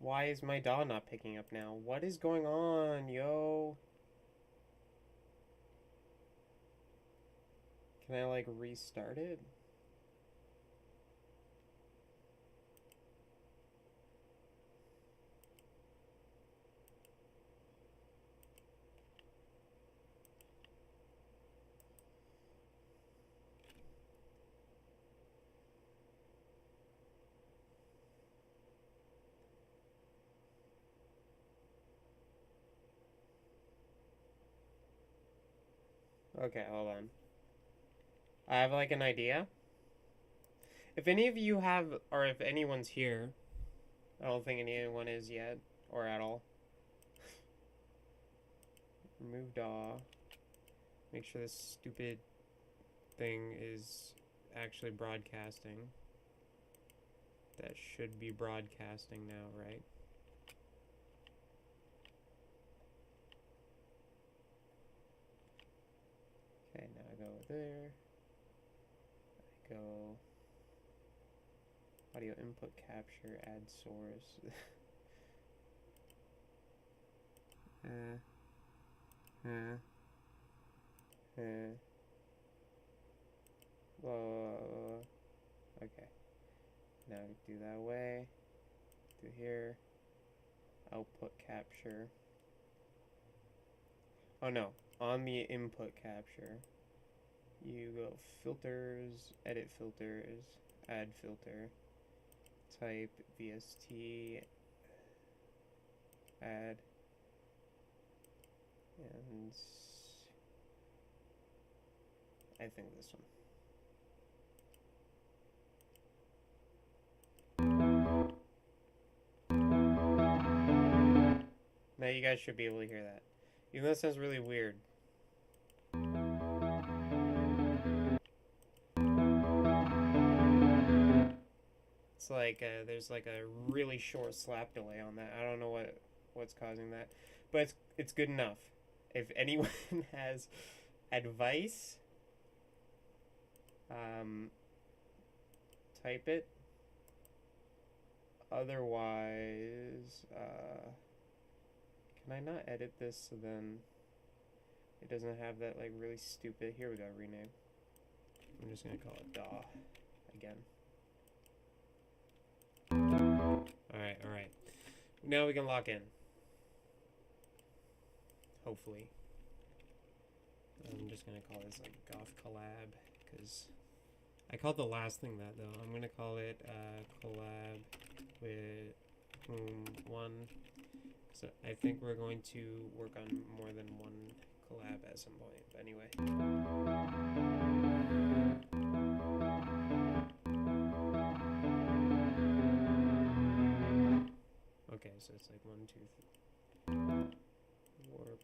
Why is my DAW not picking up now? What is going on, yo? Can I, like, restart it? Okay, hold on. I have, like, an idea. If any of you have, or if anyone's here, I don't think anyone is yet, or at all. Remove DAW. Make sure this stupid thing is actually broadcasting. That should be broadcasting now, right? Okay, now I go there. I go audio input capture, add source. Okay. Now do that way. Do here. Output capture. Oh no. On the input capture, you go filters, edit filters, add filter, type VST, add, and I think this one. Now you guys should be able to hear that. Even though it sounds really weird. It's like there's like a really short slap delay on that. I don't know what's causing that, but it's good enough. If anyone has advice, type it. Otherwise, can I not edit this so then it doesn't have that like really stupid, here we go, rename. I'm just gonna call it DAW again. Alright. Now we can lock in. Hopefully. I'm just gonna call this like Goth Collab, because I called the last thing that though. I'm gonna call it collab with whom one. So I think we're going to work on more than one collab at some point. But anyway. Okay, so it's like 1, 2, 3. Warp.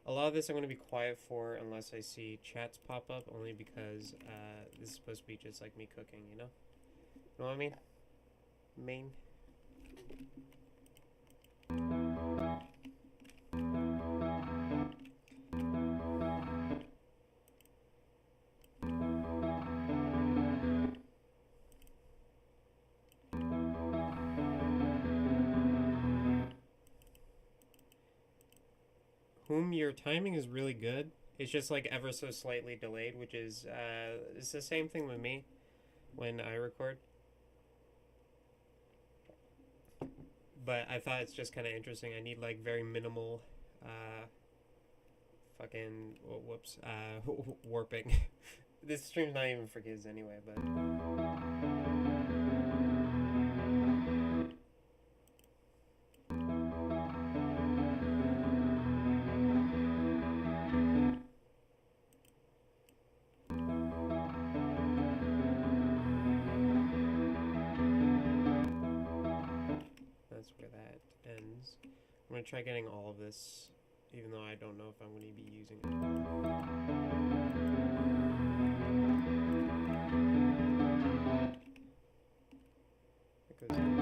A lot of this I'm going to be quiet for unless I see chats pop up, only because this is supposed to be just like me cooking, you know? You know what I mean? Main. Whom, your timing is really good. It's just like ever so slightly delayed, which is it's the same thing with me when I record. But I thought it's just kind of interesting. I need like very minimal fucking whoops warping. This stream's not even for kids anyway, but that's where that ends. I'm gonna try getting all of this, even though I don't know if I'm going to be using it. It goes here.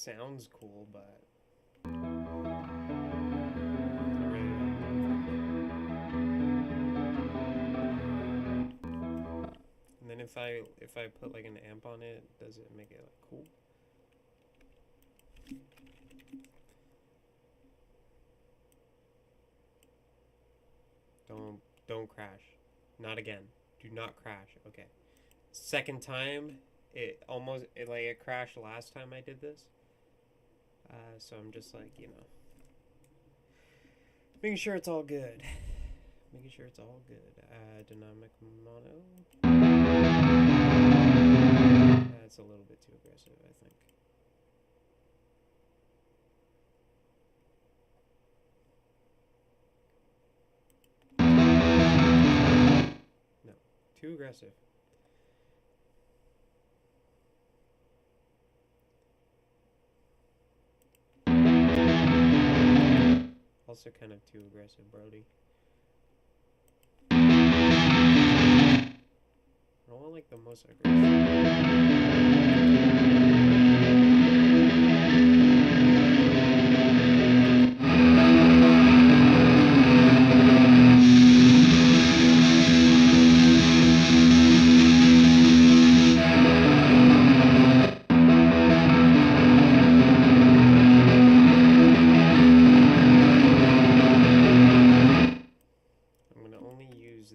sounds cool, but and then if I put like an amp on it, does it make it like cool? Don't crash. Not again. Do not crash. Okay. Second time, it crashed last time I did this. So I'm just like, you know, making sure it's all good. Making sure it's all good. Dynamic mono. That's a little bit too aggressive, I think. No, too aggressive. Also kind of too aggressive, Brody. I don't want like the most aggressive.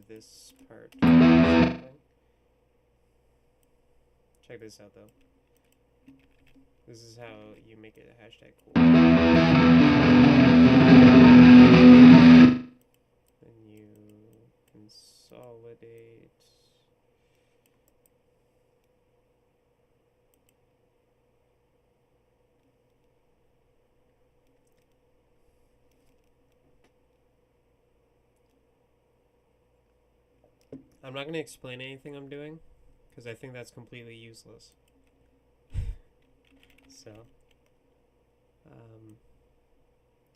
This part. Check this out though. This is how you make it hashtag cool. Then you consolidate. I'm not going to explain anything I'm doing, because I think that's completely useless. So,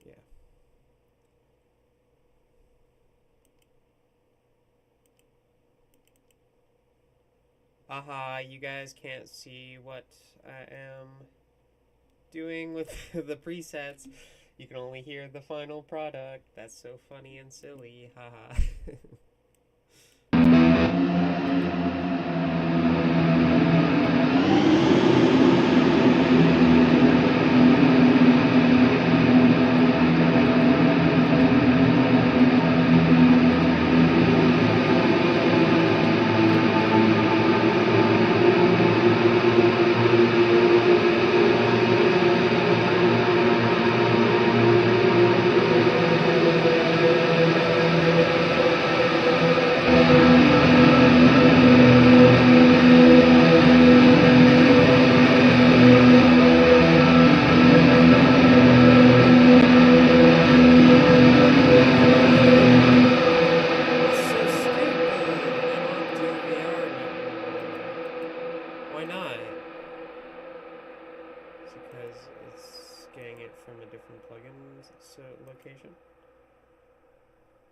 yeah. Aha, you guys can't see what I am doing with the presets. You can only hear the final product. That's so funny and silly, haha.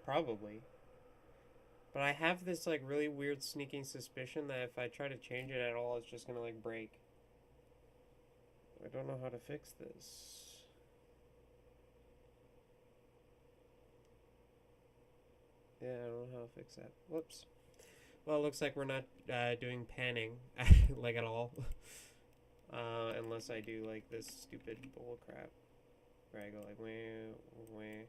Probably. But I have this like really weird sneaking suspicion that if I try to change it at all, it's just gonna like break. I don't know how to fix this. Yeah, I don't know how to fix that. Whoops. Well, it looks like we're not doing panning like at all. Unless I do like this stupid bull crap where I go like wah, wah.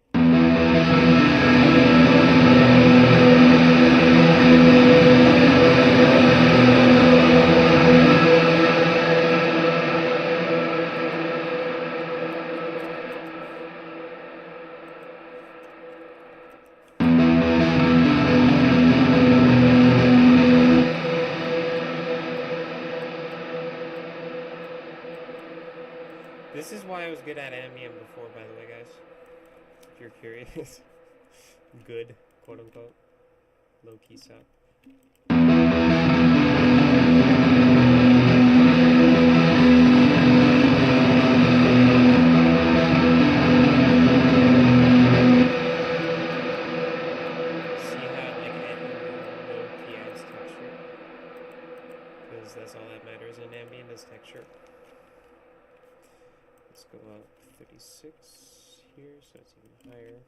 This is why I was good at ambient before, by the way, guys. If you're curious. Good, quote unquote. Low key suck. See how like low key adds texture? Because that's all that matters in ambient is texture. go up 56 here, so it's even higher.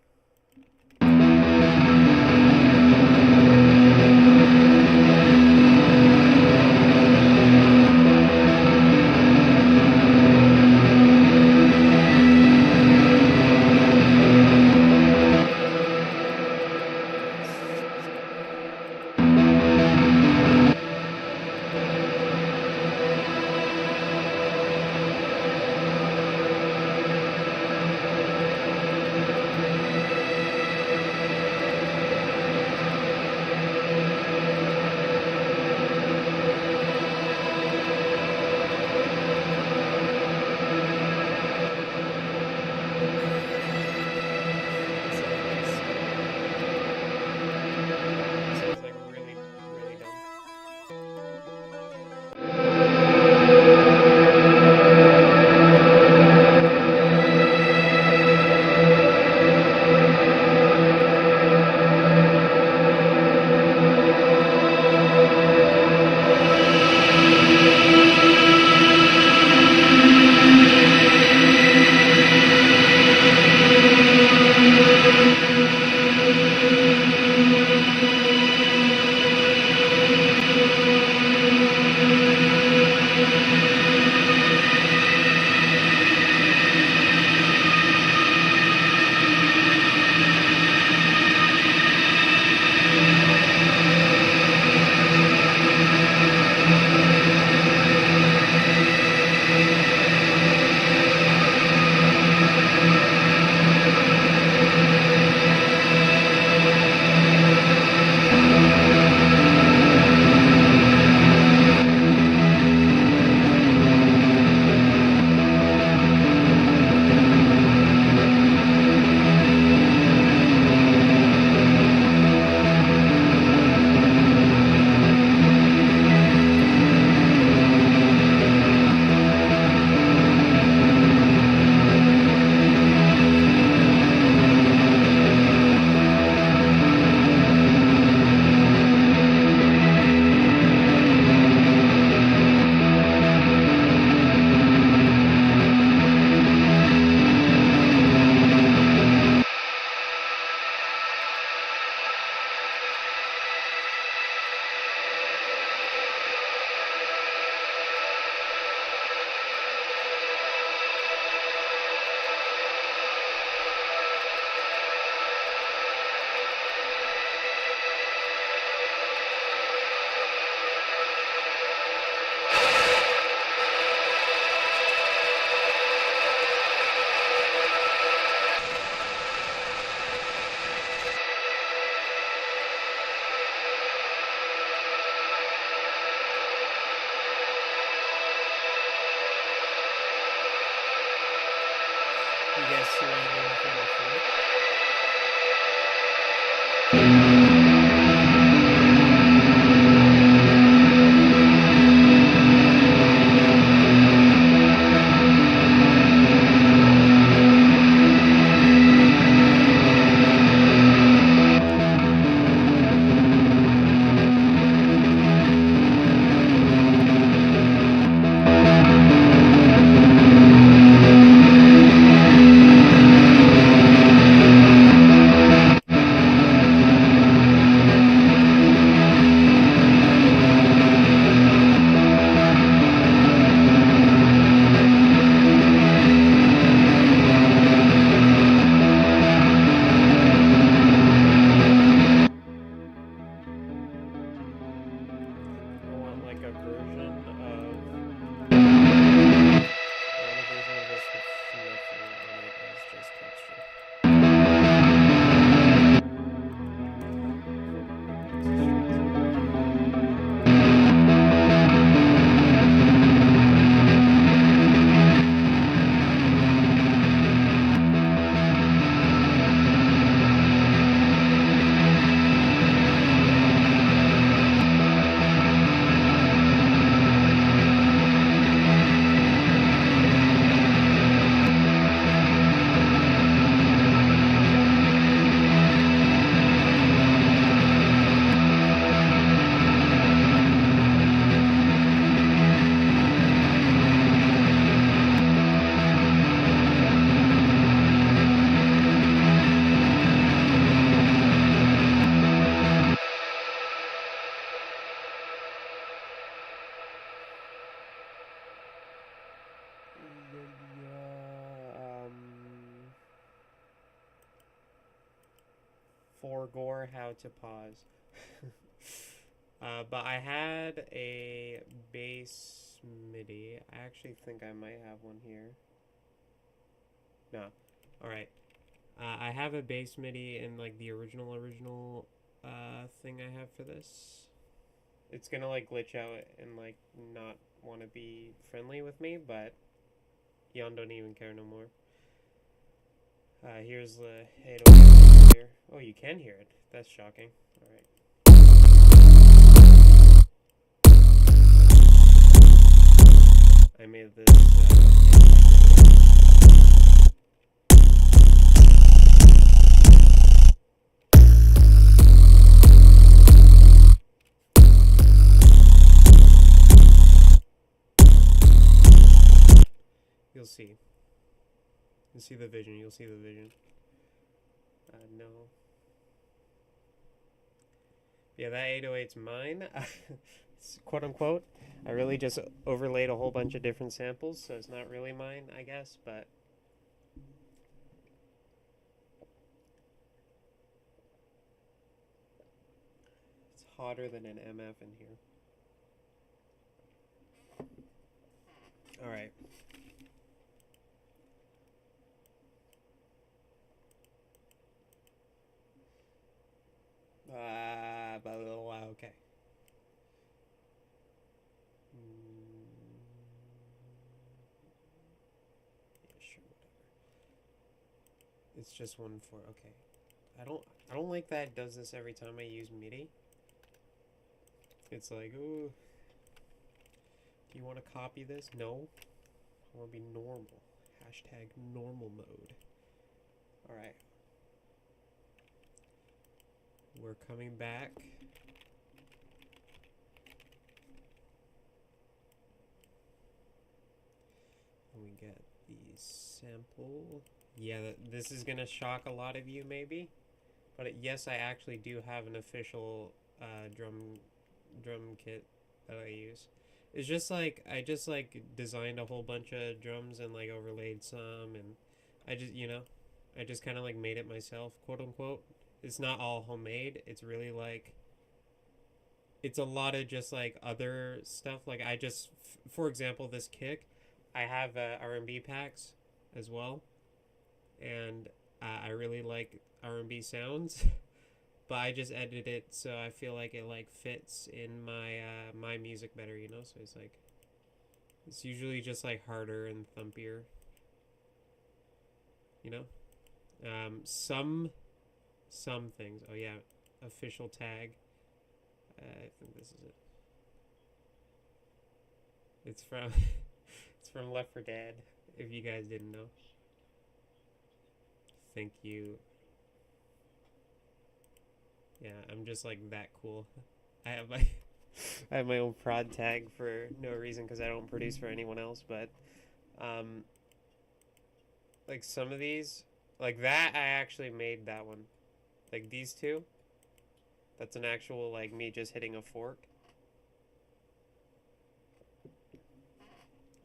You guys see what I'm doing from the front? forego how to pause. But I had a bass MIDI. I actually think I might have one here. No. Alright. I have a bass MIDI in like the original thing I have for this. It's gonna like glitch out and like not want to be friendly with me, but y'all don't even care no more. Here's the 808 here. Oh, you can hear it. That's shocking. Alright. I made this You'll see. You'll see the vision. You'll see the vision. No. Yeah, that 808's mine. Quote unquote. I really just overlaid a whole bunch of different samples, so it's not really mine, I guess, but it's hotter than an MF in here. Alright. About a little while, okay. Yeah, sure, whatever. It's just 1-4, okay. I don't like that it does this every time I use MIDI. It's like, ooh. Do you want to copy this? No. I want to be normal. Hashtag normal mode. Alright. We're coming back. And we get the sample. Yeah, this is gonna shock a lot of you maybe. But yes, I actually do have an official drum kit that I use. It's just like, I just like designed a whole bunch of drums and like overlaid some, and I just, you know, I just kind of like made it myself, quote unquote. It's not all homemade. It's really like, it's a lot of just like other stuff. Like I just, for example, this kick, I have R&B packs as well, and I really like R&B sounds. But I just edited it so I feel like it like fits in my my music better, you know. So it's like, it's usually just like harder and thumpier, you know. Some things. Oh yeah, official tag. I think this is it. It's from it's from Left 4 Dead. If you guys didn't know. Thank you. Yeah, I'm just like that cool. I have my own prod tag for no reason because I don't produce for anyone else, but like some of these, like that, I actually made that one. Like these two, that's an actual like me just hitting a fork.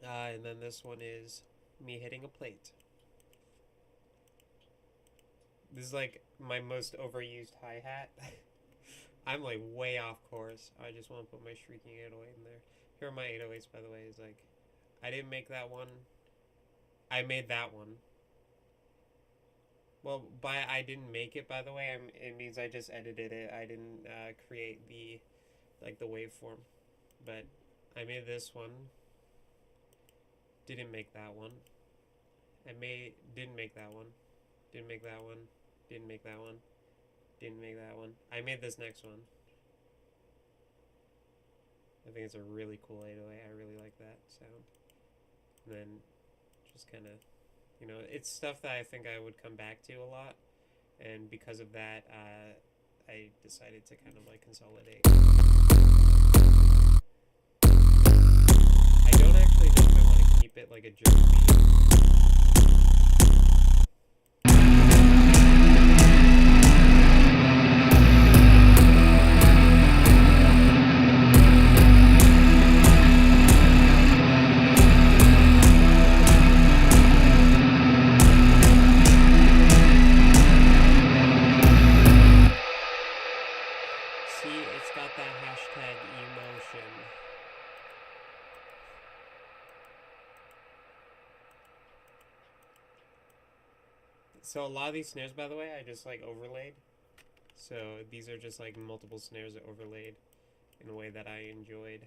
And then this one is me hitting a plate. This is like my most overused hi-hat. I'm like way off course. I just want to put my shrieking 808 in there. Here are my 808s, by the way. Is like, I didn't make that one. I made that one. Well, I didn't make it, by the way. It means I just edited it. I didn't create the like the waveform. But I made this one. Didn't make that one. Didn't make that one. Didn't make that one. Didn't make that one. Didn't make that one. I made this next one. I think it's a really cool 808. I really like that sound. And then just kind of, you know, it's stuff that I think I would come back to a lot. And because of that, I decided to kind of like consolidate. I don't actually know if I want to keep it like a jerk beat. So a lot of these snares, by the way, I just like overlaid. So these are just like multiple snares overlaid in a way that I enjoyed.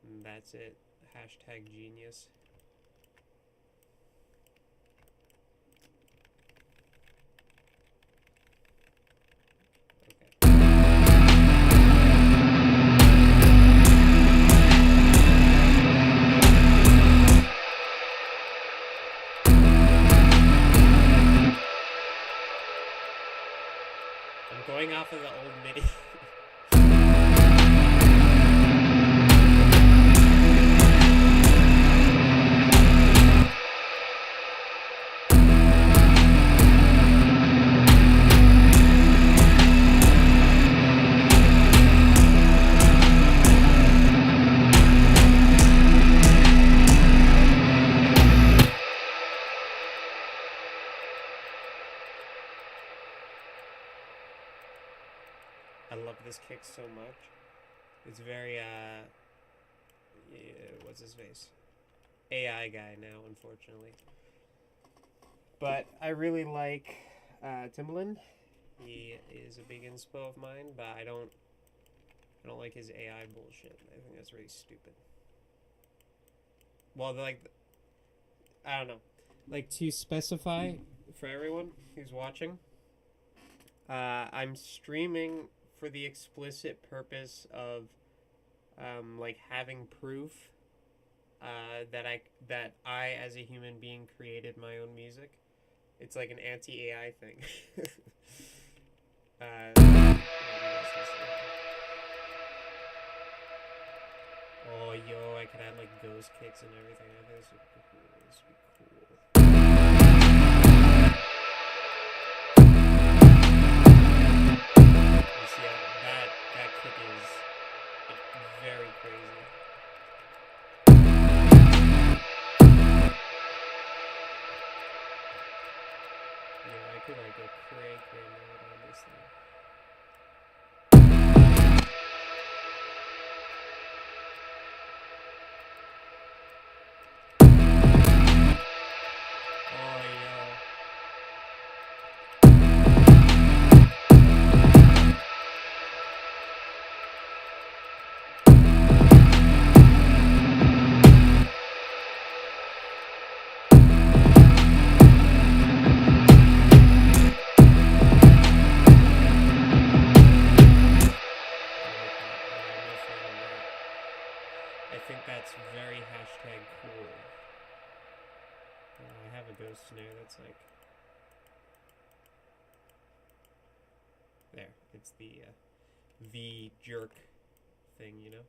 And that's it. Hashtag genius. Going off of the old MIDI. I love this kick so much. It's very, yeah, what's his face? AI guy now, unfortunately. But I really like Timbaland. He is a big inspo of mine, but I don't like his AI bullshit. I think that's really stupid. Well, like, I don't know. Like, to specify for everyone who's watching, I'm streaming for the explicit purpose of like having proof that I as a human being created my own music. It's like an anti-AI thing. Oh yo, I could add like ghost kicks and everything. I think this would be cool. This would be cool. That kick is very crazy. Yeah, I could like go cray mode on this thing. I think that's very hashtag cool. I have a ghost snare that's like... There. It's the V jerk thing, you know?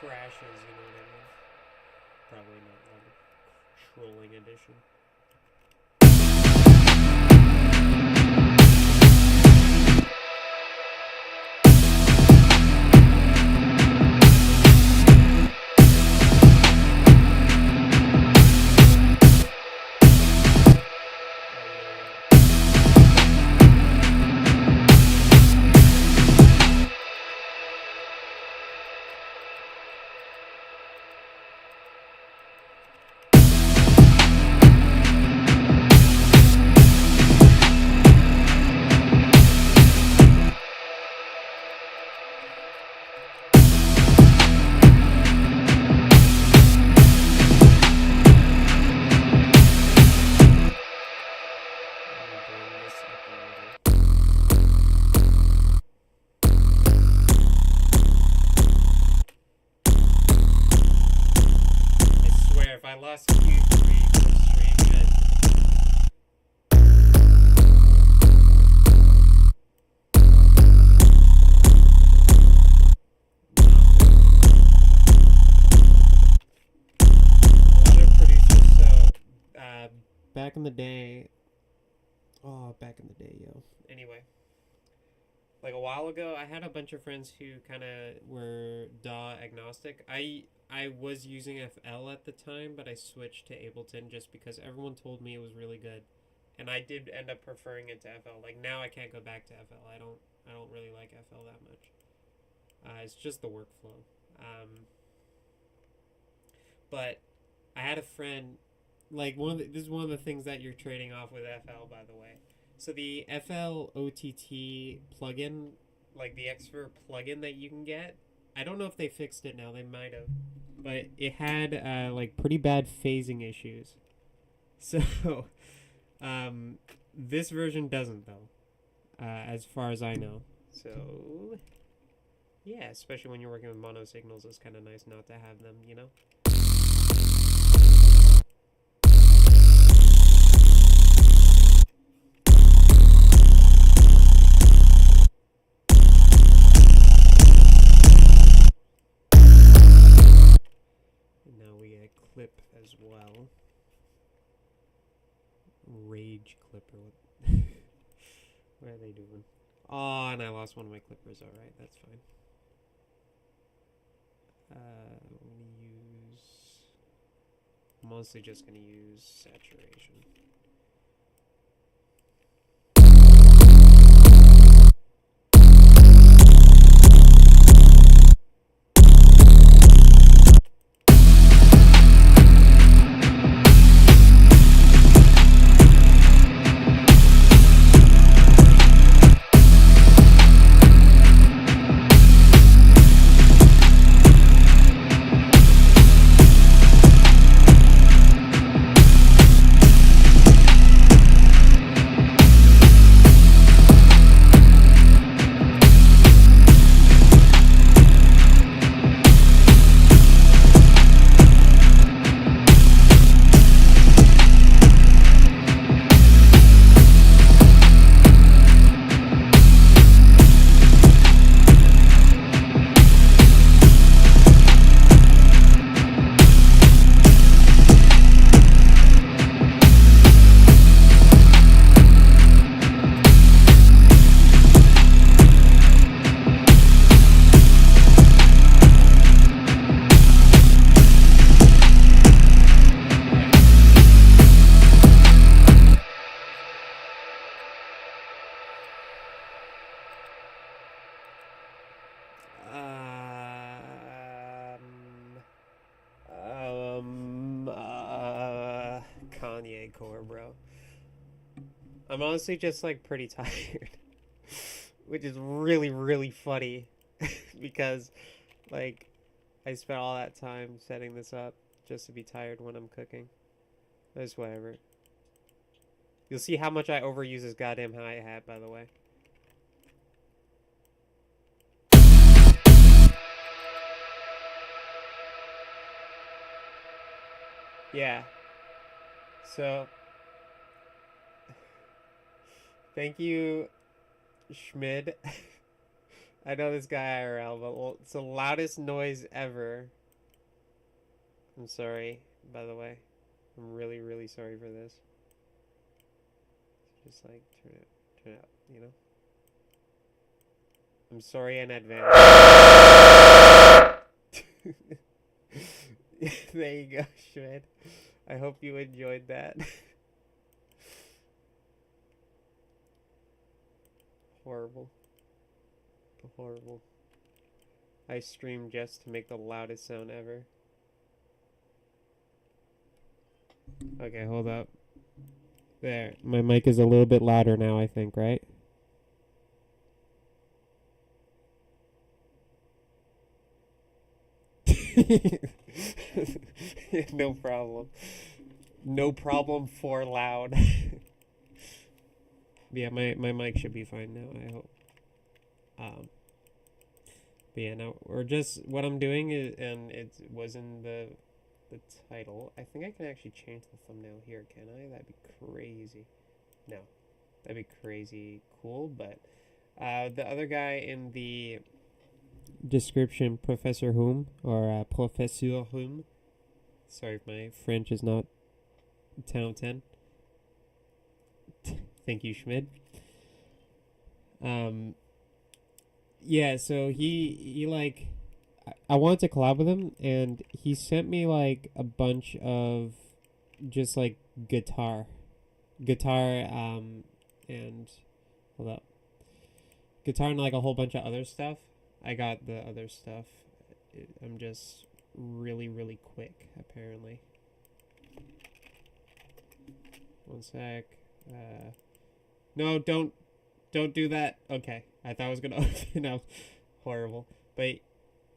Crashes, you know what I mean? Probably not like trolling edition. back in the day. Oh, back in the day, yo. Anyway, like a while ago, I had a bunch of friends who kind of were DAW agnostic. I was using FL at the time, but I switched to Ableton just because everyone told me it was really good, and I did end up preferring it to FL. Like now, I can't go back to FL. I don't really like FL that much. It's just the workflow. But I had a friend, like this is one of the things that you're trading off with FL, by the way. So the FL OTT plugin, like the Xfer plugin that you can get, I don't know if they fixed it now. They might have, but it had like pretty bad phasing issues. So this version doesn't though, as far as I know. So yeah, especially when you're working with mono signals, it's kind of nice not to have them, you know? And now we get clip as well. Rage clipper. What are they doing? Oh, and I lost one of my clippers. Alright, that's fine. I'm mostly just going to use saturation. Kanye core, bro. I'm honestly just like pretty tired, which is really, really funny because like I spent all that time setting this up just to be tired when I'm cooking. That's whatever. You'll see how much I overuse this goddamn hi-hat, by the way. Yeah. So, thank you, Schmid. I know this guy IRL, but well, it's the loudest noise ever. I'm sorry, by the way. I'm really, really sorry for this. Just like turn it up, you know? I'm sorry in advance. There you go, Schmid. I hope you enjoyed that. Horrible. Horrible. I stream just to make the loudest sound ever. Okay, hold up. There. My mic is a little bit louder now, I think, right? No problem. No problem for loud. Yeah, my mic should be fine now, I hope. But yeah, now we're just what I'm doing is, and it was in the title. I think I can actually change the thumbnail here, can I? That'd be crazy. No, that'd be crazy cool. But the other guy in the description, Professor Whom or Professeur Whom. Sorry if my French is not 10 out of 10. Thank you, Schmid. Yeah, so he like, I wanted to collab with him, and he sent me like a bunch of just like guitar, and hold up, guitar and like a whole bunch of other stuff. I got the other stuff. I'm just really quick, apparently. One sec. No, don't do that. Okay, I thought I was gonna open up. Horrible. But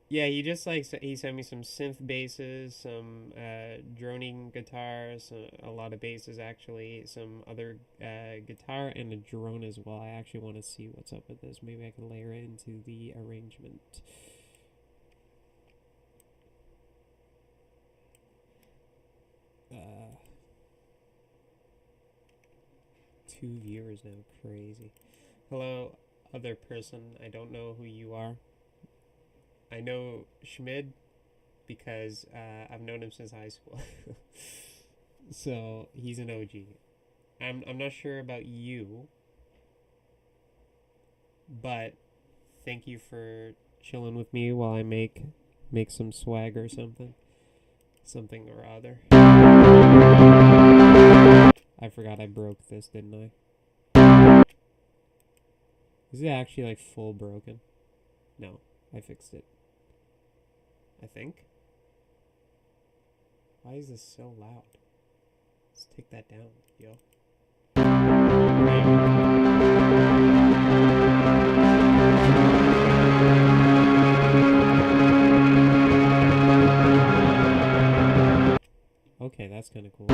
yeah, he just like, he sent me some synth basses, some droning guitars, a lot of basses actually, some other guitar, and a drone as well. I actually want to see what's up with this. Maybe I can layer it into the arrangement. Two viewers now, crazy. Hello, other person. I don't know who you are. I know Schmid because I've known him since high school. So he's an OG. I'm not sure about you, but thank you for chilling with me while I make some swag or something or other. I forgot I broke this, didn't I? Is it actually like full broken? No, I fixed it. I think. Why is this so loud? Let's take that down, yo. Okay, that's kind of cool.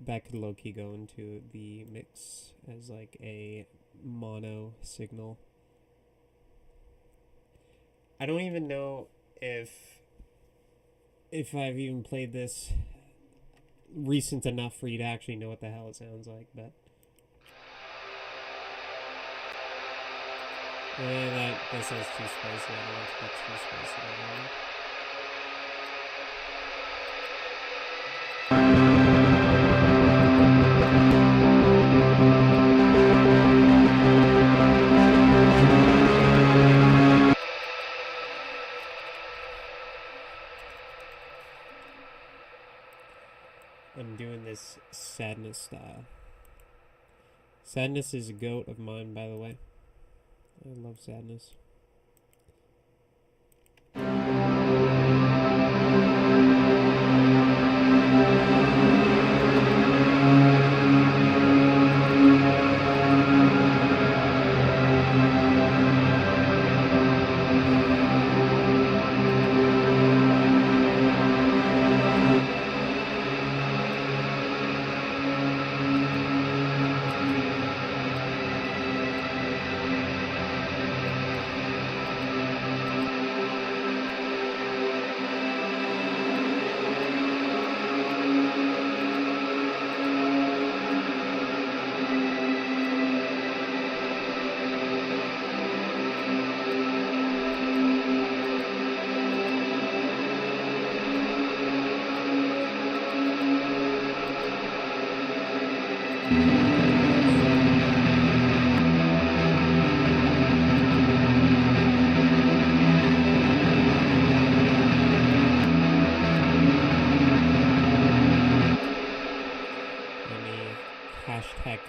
That could low-key go into the mix as like a mono signal. I don't even know if I've even played this recent enough for you to actually know what the hell it sounds like, but that sounds too spicy. I don't want it to be too spicy. I'm doing this sadness style. Sadness is a goat of mine, by the way. I love sadness.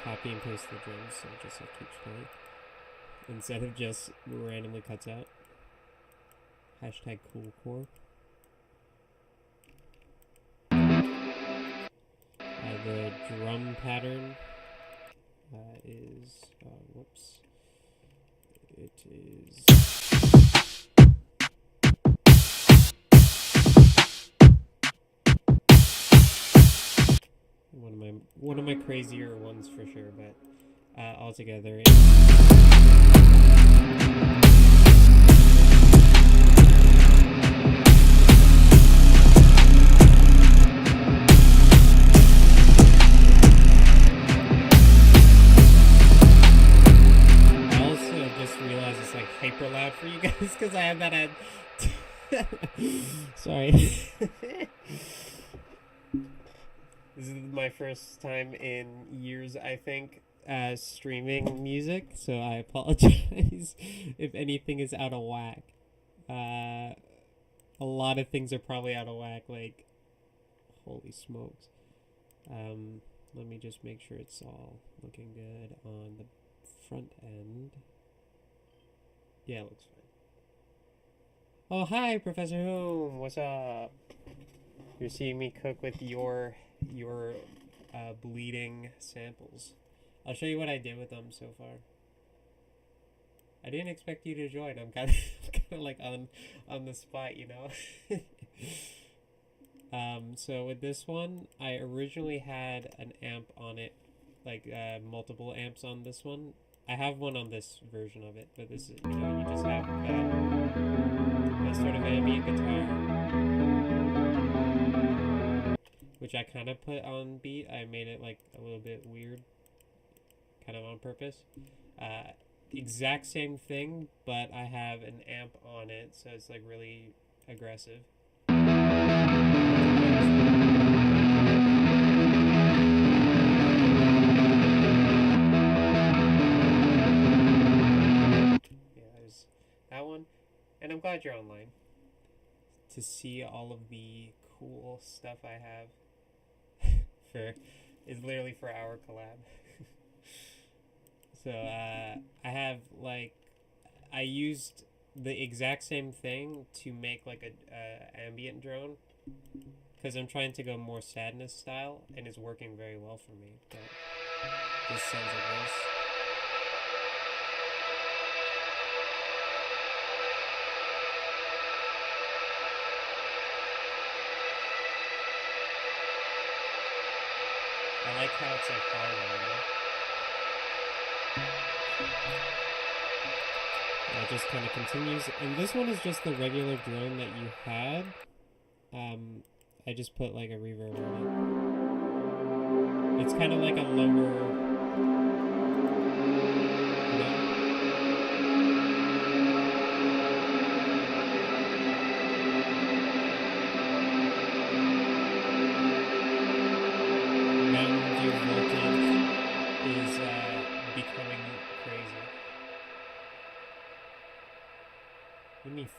Copy and paste the drums, so it just like keeps going instead of just randomly cuts out. Hashtag coolcore. The drum pattern is whoops. It is one of my crazier ones for sure, but altogether I also just realized it's like hyper loud for you guys because I have that at Sorry. This is my first time in years, I think, streaming music, so I apologize if anything is out of whack. A lot of things are probably out of whack, like, holy smokes. Let me just make sure it's all looking good on the front end. Yeah, it looks fine. Oh, hi, Professor Home. What's up? You're seeing me cook with your bleeding samples. I'll show you what I did with them so far. I didn't expect you to join. I'm kind of like on the spot, you know. So with this one, I originally had an amp on it, like multiple amps on this one. I have one on this version of it, but this is, you know, you just have that sort of ambient guitar, which I kind of put on beat. I made it like a little bit weird, kind of on purpose. Exact same thing, but I have an amp on it, so it's like really aggressive. That one, and I'm glad you're online to see all of the cool stuff I have is literally for our collab. So I have like, I used the exact same thing to make like a ambient drone, because I'm trying to go more sadness style, and it's working very well for me. But this sounds like this. I like how it's like hollow, you know? It just kind of continues. And this one is just the regular drone that you had. I just put like a reverb on it. It's kind of like a lower...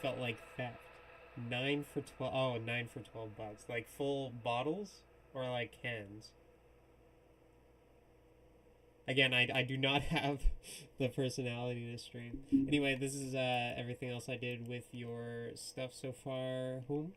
felt like theft. 9 for 12. Oh, 9 for $12. Like full bottles or like cans? Again, I do not have the personality to stream. Anyway, this is everything else I did with your stuff so far. Whom?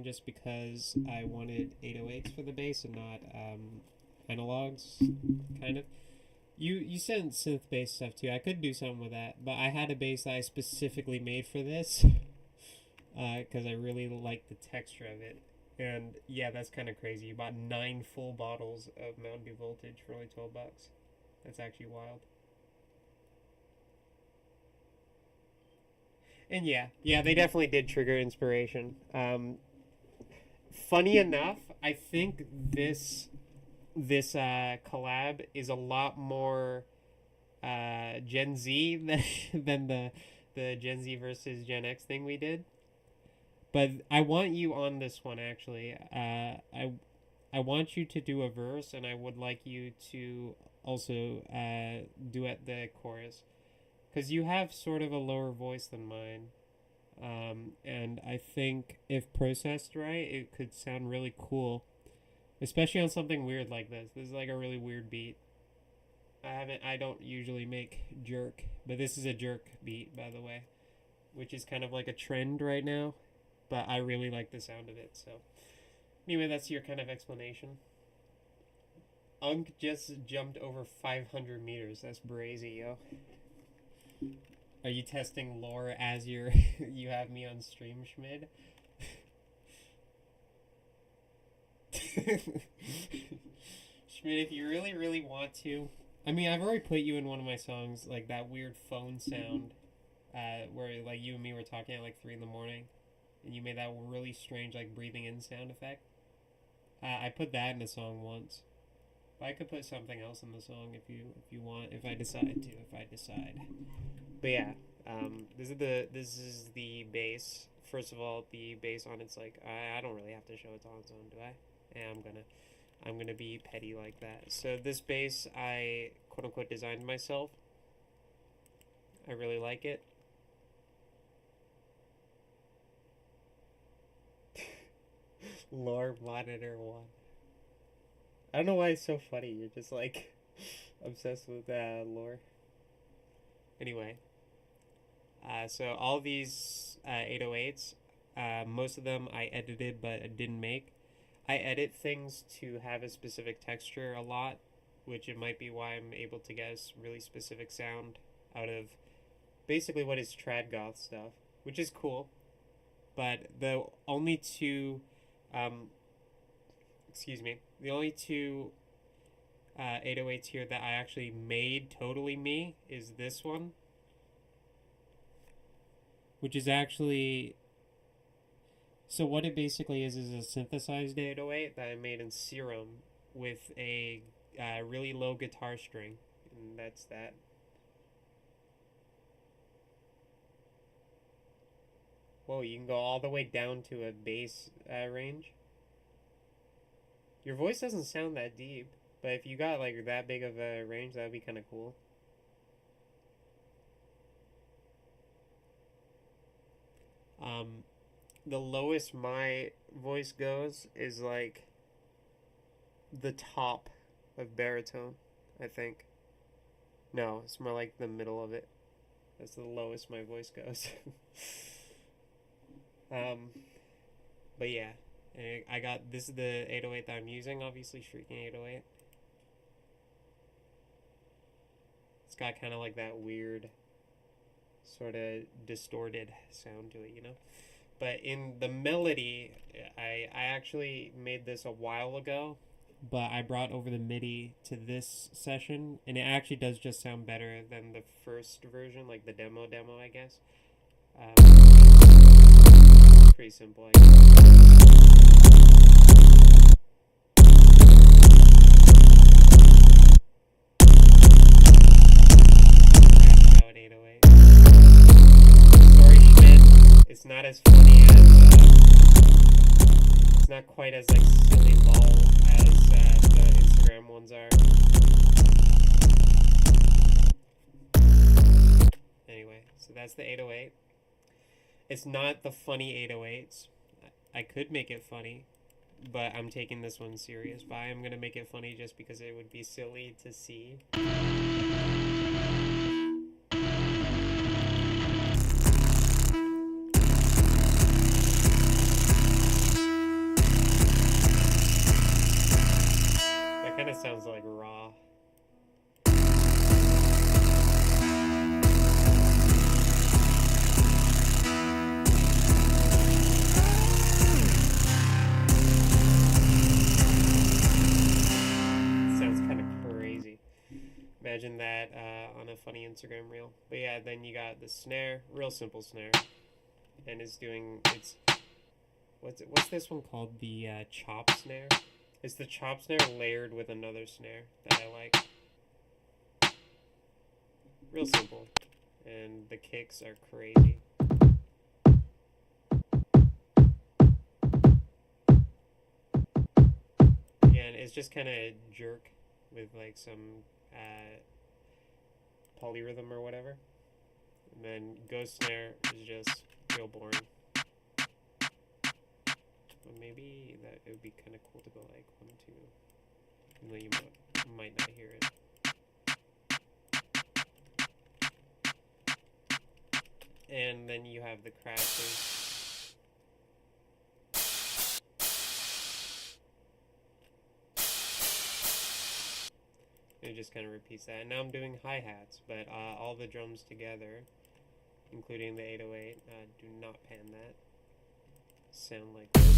Just because I wanted 808s for the bass and not analogs, kind of. You sent synth bass stuff too. I could do something with that, but I had a bass that I specifically made for this because I really like the texture of it. And yeah, that's kind of crazy. You bought 9 full bottles of Mountain Dew Voltage for only $12. That's actually wild. And yeah, they definitely did trigger inspiration. Funny enough, I think this collab is a lot more Gen Z than the Gen Z versus Gen X thing we did. But I want you on this one, actually. I want you to do a verse, and I would like you to also duet the chorus, because you have sort of a lower voice than mine. And I think if processed right, it could sound really cool, especially on something weird like this. This is like a really weird beat. I don't usually make jerk, but this is a jerk beat, by the way, which is kind of like a trend right now, but I really like the sound of it. So anyway, that's your kind of explanation. Unk just jumped over 500 meters. That's brazy, yo. Are you testing lore as you have me on stream, Schmid? Schmidt, if you really, really want to, I mean, I've already put you in one of my songs, like that weird phone sound, where like you and me were talking at like 3 in the morning, and you made that really strange like breathing in sound effect. I put that in the song once. But I could put something else in the song if you want, if I decide. But yeah, this is the bass. First of all, the bass on it's like I don't really have to show it's on its own, do I? Yeah, I'm gonna be petty like that. So this bass I quote unquote designed myself. I really like it. Lore Monitor 1. I don't know why it's so funny. You're just like obsessed with lore. Anyway, so all these 808s, most of them I edited but didn't make. I edit things to have a specific texture a lot, which it might be why I'm able to get a really specific sound out of basically what is trad goth stuff, which is cool. But the only two, the only two 808s here that I actually made totally me is this one, which is actually, so what it basically is a synthesized 808 that I made in Serum with a really low guitar string, and that's that. Whoa, you can go all the way down to a bass range. Your voice doesn't sound that deep, but if you got like that big of a range, that would be kind of cool. The lowest my voice goes is like the top of baritone, I think. No, it's more like the middle of it. That's the lowest my voice goes. But yeah, I got, this is the 808 that I'm using, obviously Shrieking 808. It's got kind of like that weird sort of distorted sound to it, you know? But in the melody, I actually made this a while ago, but I brought over the MIDI to this session, and it actually does just sound better than the first version, like the demo, I guess. Pretty simple, I guess. Out 808. Sorry, Schmidt. It's not as funny as it's not quite as like silly lol as the Instagram ones are. Anyway, so that's the 808. It's not the funny 808s. I could make it funny, but I'm taking this one serious. But I am gonna make it funny just because it would be silly to see. That kind of sounds like raw. Imagine that on a funny Instagram reel. But yeah, then you got the snare, real simple snare, and it's doing, it's, what's this one called? The chop snare. It's the chop snare layered with another snare that I like. Real simple, and the kicks are crazy. Again, it's just kind of jerk with like some polyrhythm or whatever, and then ghost snare is just real boring. But maybe that it would be kind of cool to go like 1, 2, even though you might not hear it. And then you have the crashes. It just kind of repeats that. And now I'm doing hi-hats, but all the drums together, including the 808, do not pan that. Sound like this.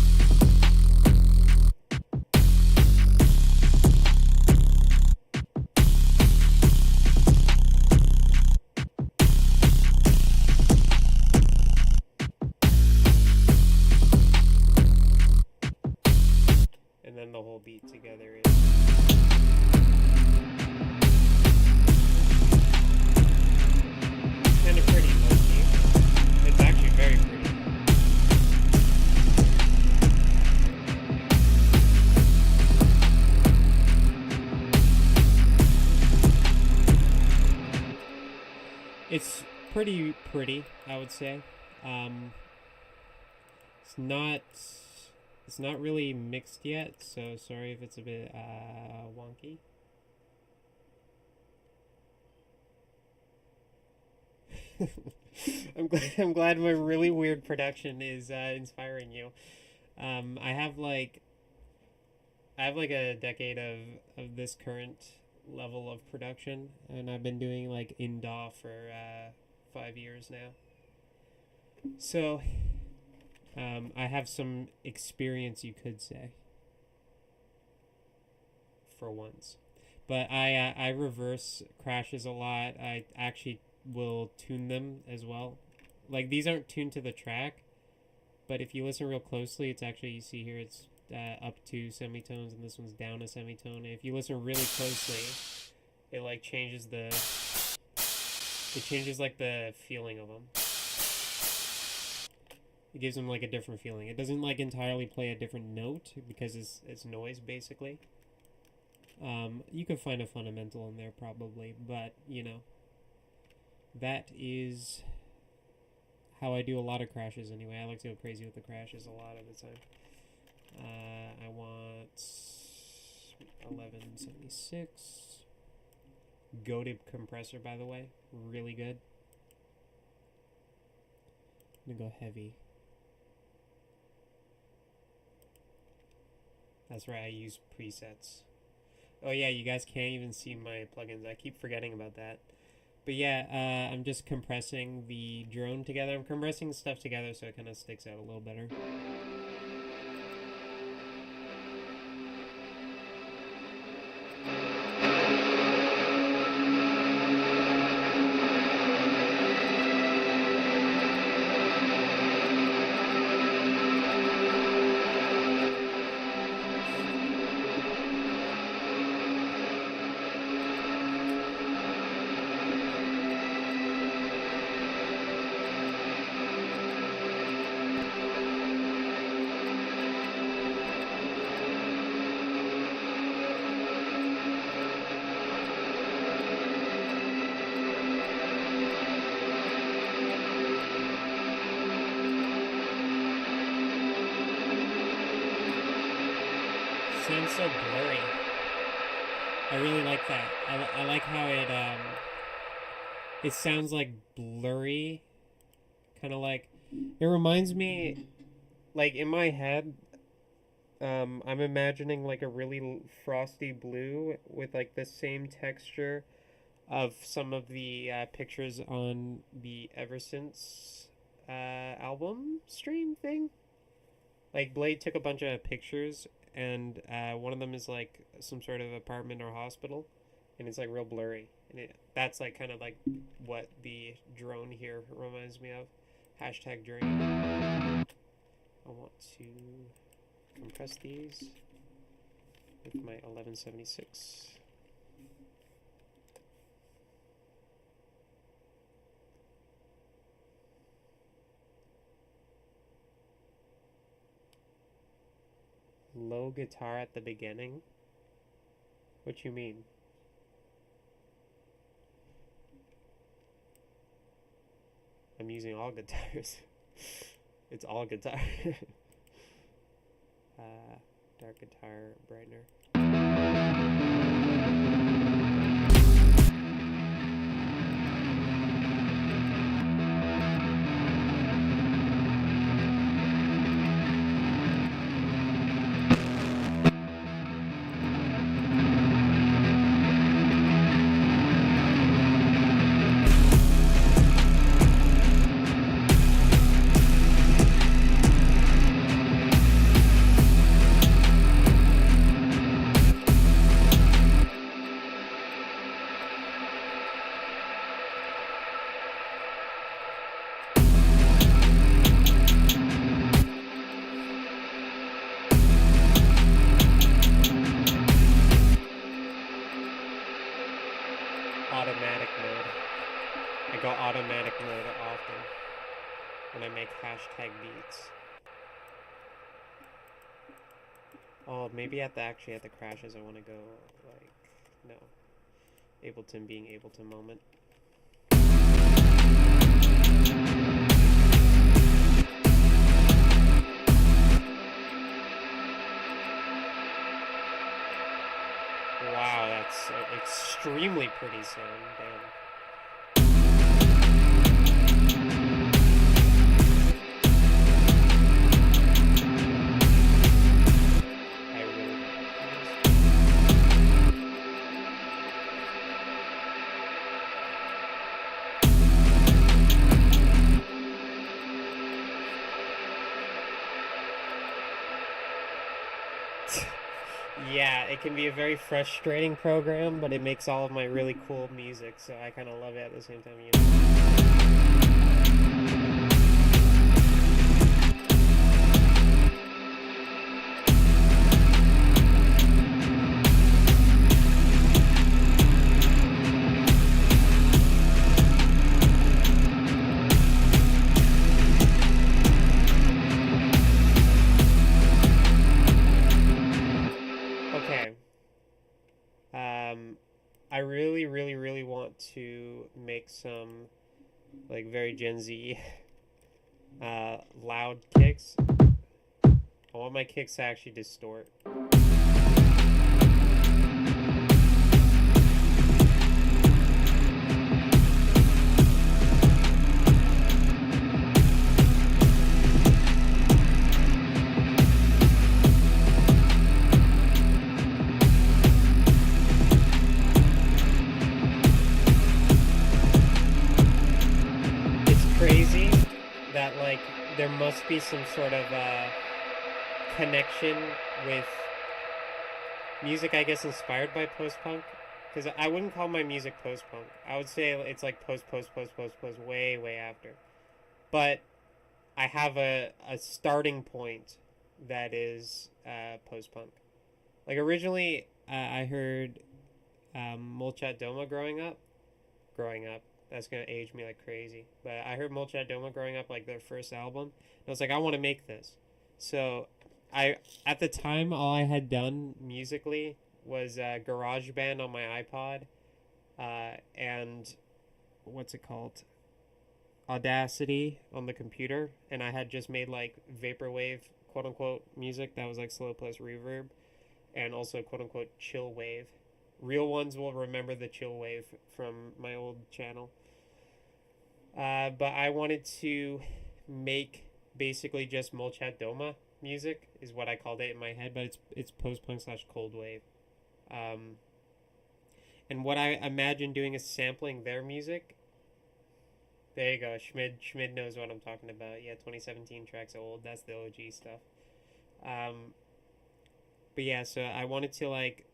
together is kind of pretty, low-key. It's actually very pretty. It's pretty, I would say. It's not really mixed yet, so sorry if it's a bit wonky. I'm glad my really weird production is inspiring you. I have like a decade of this current level of production, and I've been doing like in DAW for 5 years now. So I have some experience, you could say, for once. But I reverse crashes a lot. I actually will tune them as well. Like, these aren't tuned to the track, but if you listen real closely, it's actually, you see here, it's up 2 semitones, and this one's down a semitone. And if you listen really closely, it like changes like the feeling of them. It gives them like a different feeling. It doesn't like entirely play a different note because it's noise basically. You can find a fundamental in there probably, but you know, that is how I do a lot of crashes anyway. I like to go crazy with the crashes a lot of the time. I want 1176. Goated compressor, by the way. Really good. I'm gonna go heavy. That's right, I use presets. Oh yeah, you guys can't even see my plugins. I keep forgetting about that. But yeah, I'm just compressing the drone together. I'm compressing stuff together so it kind of sticks out a little better. Sounds so blurry. I really like that. I like how it sounds like blurry, kind of like, it reminds me, like in my head, I'm imagining like a really frosty blue with like the same texture of some of the pictures on the Ever Since album stream thing. Like Blade took a bunch of pictures, and one of them is like some sort of apartment or hospital, and it's like real blurry, and that's like kind of like what the drone here reminds me of. Hashtag drone. I want to compress these with my 1176. Low guitar at the beginning? What you mean? I'm using all guitars. It's all guitar. Dark guitar brightener. go automatic mode often when I make hashtag beats. Oh, maybe actually at the crashes I want to go, like, no. Ableton being Ableton moment. Wow, that's extremely pretty sound, damn. Yeah, it can be a very frustrating program, but it makes all of my really cool music, so I kind of love it at the same time, you know. I really want to make some, like, very Gen Z loud kicks. I want my kicks to actually distort. Crazy that, like, there must be some sort of connection with music, I guess, inspired by post-punk, because I wouldn't call my music post-punk. I would say it's like post way after, but I have a starting point that is post-punk. Like, originally I heard Molchat Doma growing up. That's gonna age me like crazy. But I heard Molchat Doma growing up, like their first album, and I was like, I want to make this. So at the time, all I had done musically was GarageBand on my iPod, and what's it called? Audacity on the computer, and I had just made like vaporwave, quote unquote, music that was like slow plus reverb, and also quote unquote chill wave. Real ones will remember the chill wave from my old channel. But I wanted to make basically just Molchat Doma music, is what I called it in my head, but it's post-punk / cold wave. And what I imagine doing is sampling their music. There you go, Schmid knows what I'm talking about. Yeah, 2017 tracks old, that's the OG stuff. But yeah, so I wanted to, like,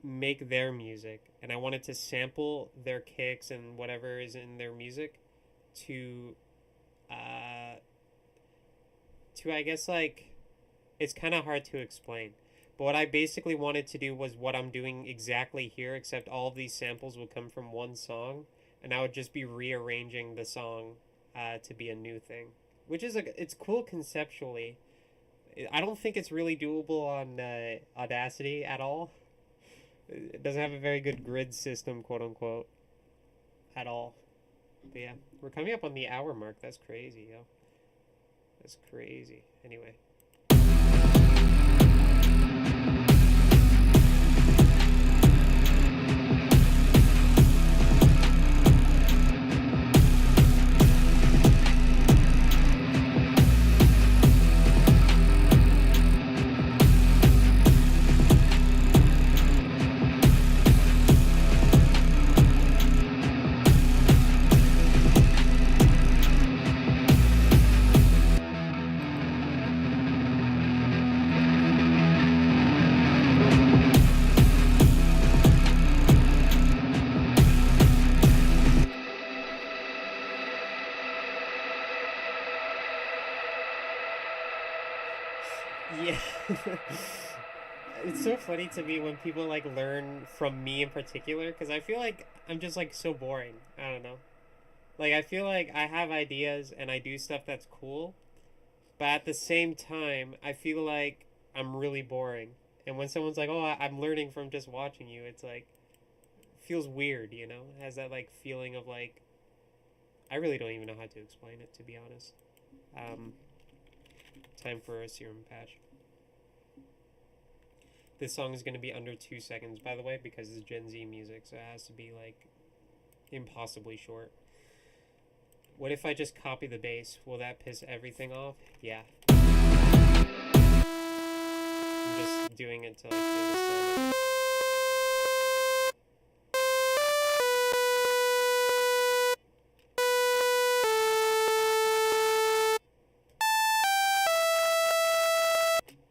make their music, and I wanted to sample their kicks and whatever is in their music to I guess, like, it's kind of hard to explain, but what I basically wanted to do was what I'm doing exactly here, except all of these samples would come from one song, and I would just be rearranging the song to be a new thing, which is it's cool conceptually. I don't think it's really doable on Audacity at all. It doesn't have a very good grid system, quote unquote, at all. But yeah, we're coming up on the hour mark. That's crazy, yo. That's crazy. Anyway. Yeah. It's so funny to me when people, like, learn from me in particular, because I feel like I'm just, like, so boring. I don't know. Like, I feel like I have ideas and I do stuff that's cool, but at the same time, I feel like I'm really boring. And when someone's like, "Oh, I'm learning from just watching you," it's like feels weird, you know? It has that like feeling of like I really don't even know how to explain it, to be honest. Um, time for a serum patch. This song is going to be under 2 seconds, by the way, because it's Gen Z music, so it has to be like impossibly short. What if I just copy the bass? Will that piss everything off? Yeah. I'm just doing it to like understand it.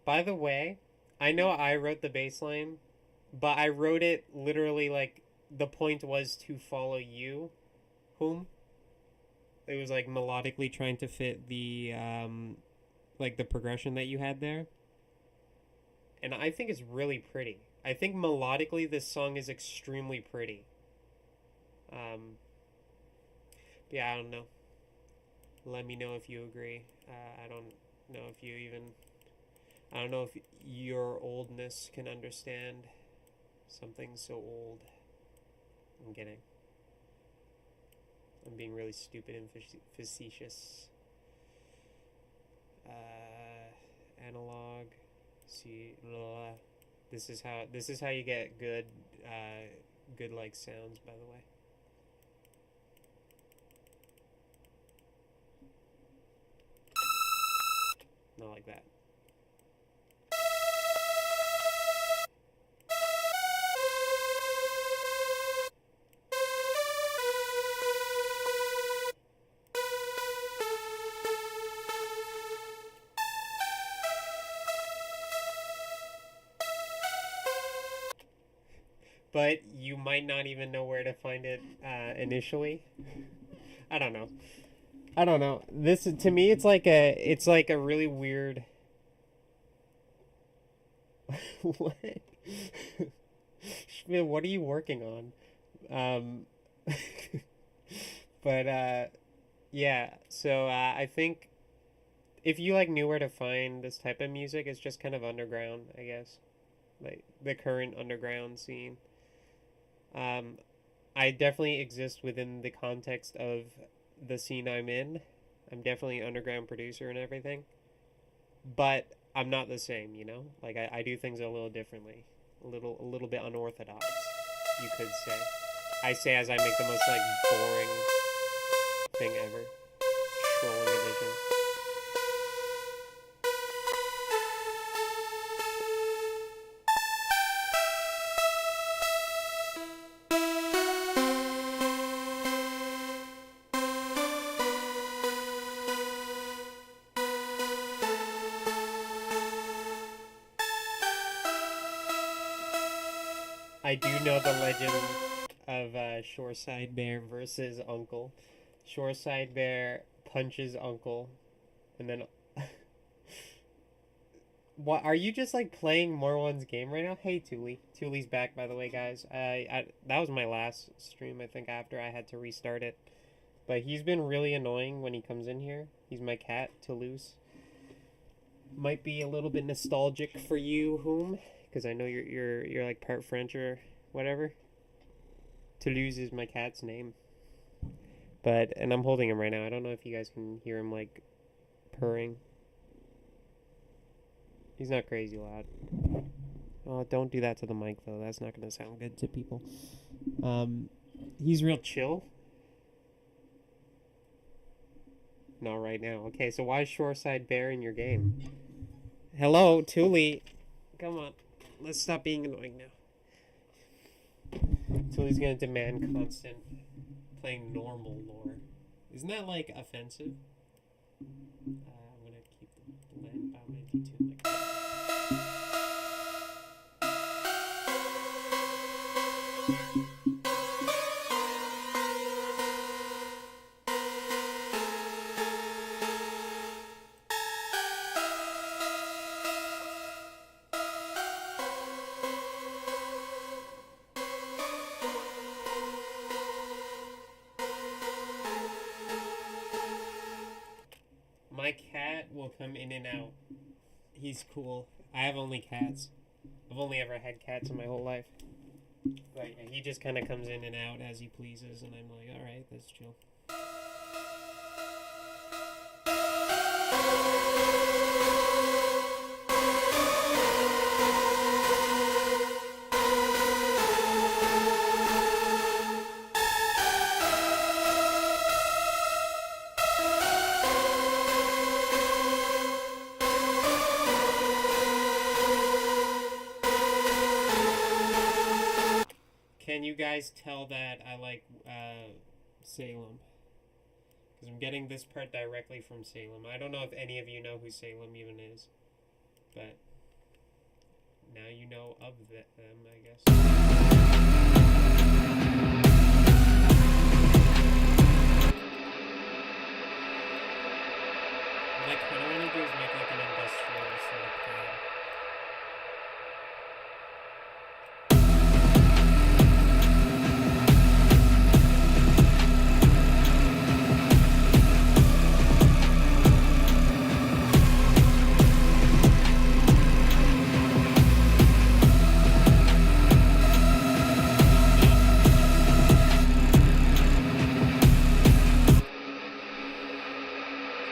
By the way, I know I wrote the bass line, but I wrote it literally like the point was to follow you, whom. It was like melodically trying to fit the like the progression that you had there. And I think it's really pretty. I think melodically this song is extremely pretty. Yeah, I don't know. Let me know if you agree. I don't know if you even. I don't know if your oldness can understand something so old. I'm kidding. I'm being really stupid and facetious. Analog. See, blah. This is how you get good, good like sounds. By the way. Not like that. But you might not even know where to find it initially. I don't know. I don't know. This to me, it's like a really weird. What? Schmidt, what are you working on? But yeah. So I think if you like knew where to find this type of music, it's just kind of underground, I guess, like the current underground scene. Um, I definitely exist within the context of the scene I'm in. I'm definitely an underground producer and everything, but I'm not the same, you know. Like I do things a little differently, a little bit unorthodox, you could say. I say as I make the most like boring thing ever, trolling edition. I do know the legend of Shoreside Bear versus Uncle. Shoreside Bear punches Uncle, and then. What are you just like playing Morwan's game right now? Hey, Thule. Thule's back, by the way, guys. That was my last stream. I think after I had to restart it, but he's been really annoying when he comes in here. He's my cat, Toulouse. Might be a little bit nostalgic for you, whom, because I know you're like part French or whatever. Toulouse is my cat's name. And I'm holding him right now. I don't know if you guys can hear him like purring. He's not crazy loud. Oh, don't do that to the mic though. That's not gonna sound good to people. He's real chill. Not right now. Okay, so why is Shoreside Bear in your game? Hello, Thule. Come on. Let's stop being annoying now. Thule's gonna demand constant playing normal lore. Isn't that like offensive? I'm gonna keep the blend, but I'm gonna detune like that. will come in and out. He's cool. I have only cats. I've only ever had cats in my whole life. But yeah, he just kind of comes in and out as he pleases, and I'm like, alright, that's chill. Can you guys tell that I like Salem? Because I'm getting this part directly from Salem. I don't know if any of you know who Salem even is. But now you know of them, I guess. What I kind of want to do is make like an industrial sort of pad.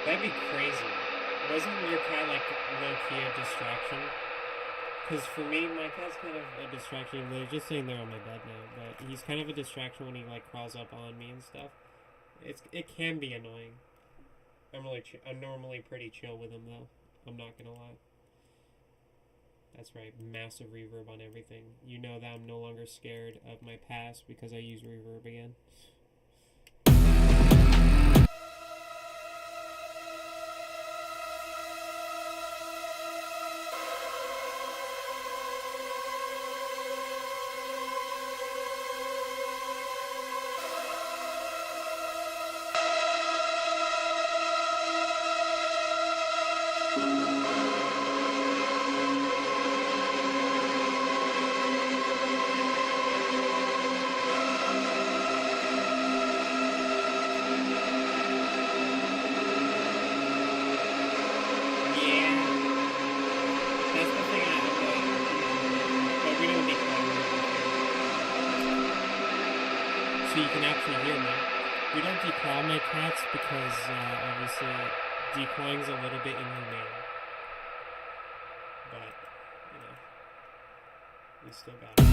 That'd be crazy. Wasn't your cat like low-key a distraction? Because for me, my cat's kind of a distraction. They're just sitting there on my bed now, but he's kind of a distraction when he like crawls up on me and stuff. It can be annoying. I'm normally pretty chill with him though. I'm not gonna lie. That's right, massive reverb on everything. You know that I'm no longer scared of my past because I use reverb again. So you can actually hear me. We don't declaw my cats because obviously declawing's a little bit inhumane. But, you know, we still got it.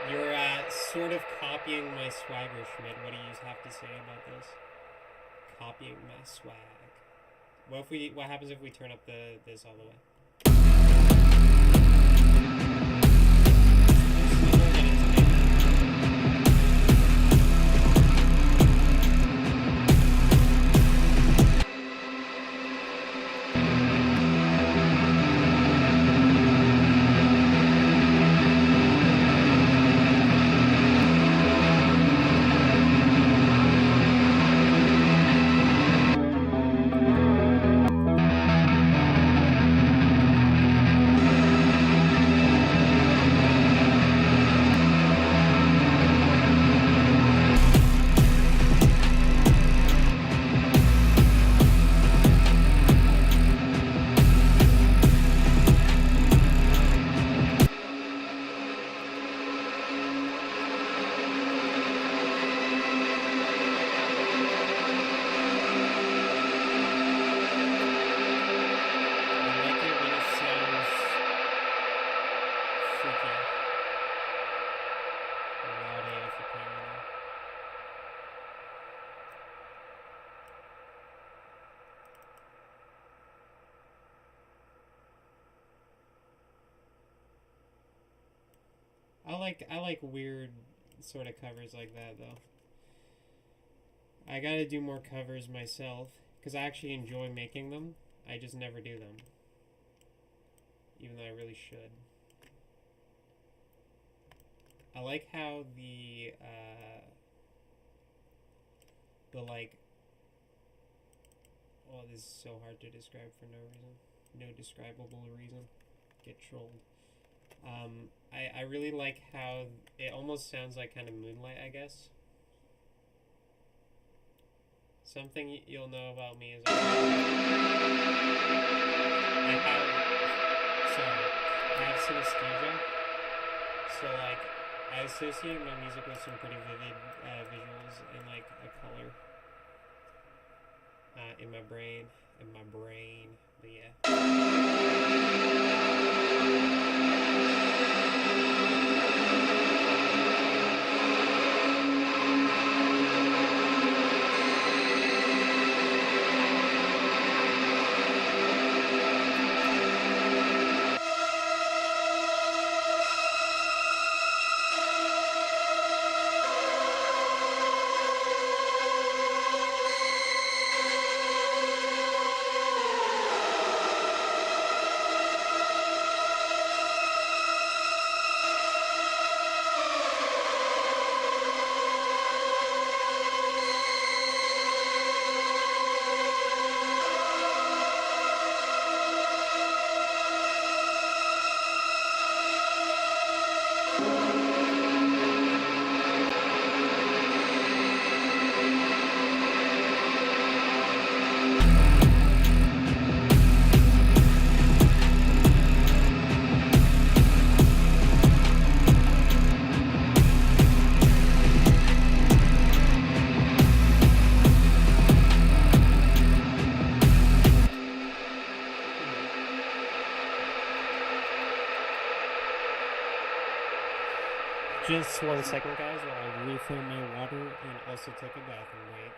You're sort of copying my swagger, Schmidt. What do you have to say about this? Copying my swag. What happens if we turn up this all the way? I like weird sort of covers like that though. I gotta do more covers myself, because I actually enjoy making them. I just never do them. Even though I really should. I like how the like, oh, this is so hard to describe for no reason. No describable reason. Get trolled. I really like how it almost sounds like kind of Moonlight, I guess. Something you'll know about me is I have synesthesia. So like I associate my music with some pretty vivid visuals and like a color in my brain. But yeah. Just 1 second, guys, while I refill my water and also take a bathroom break.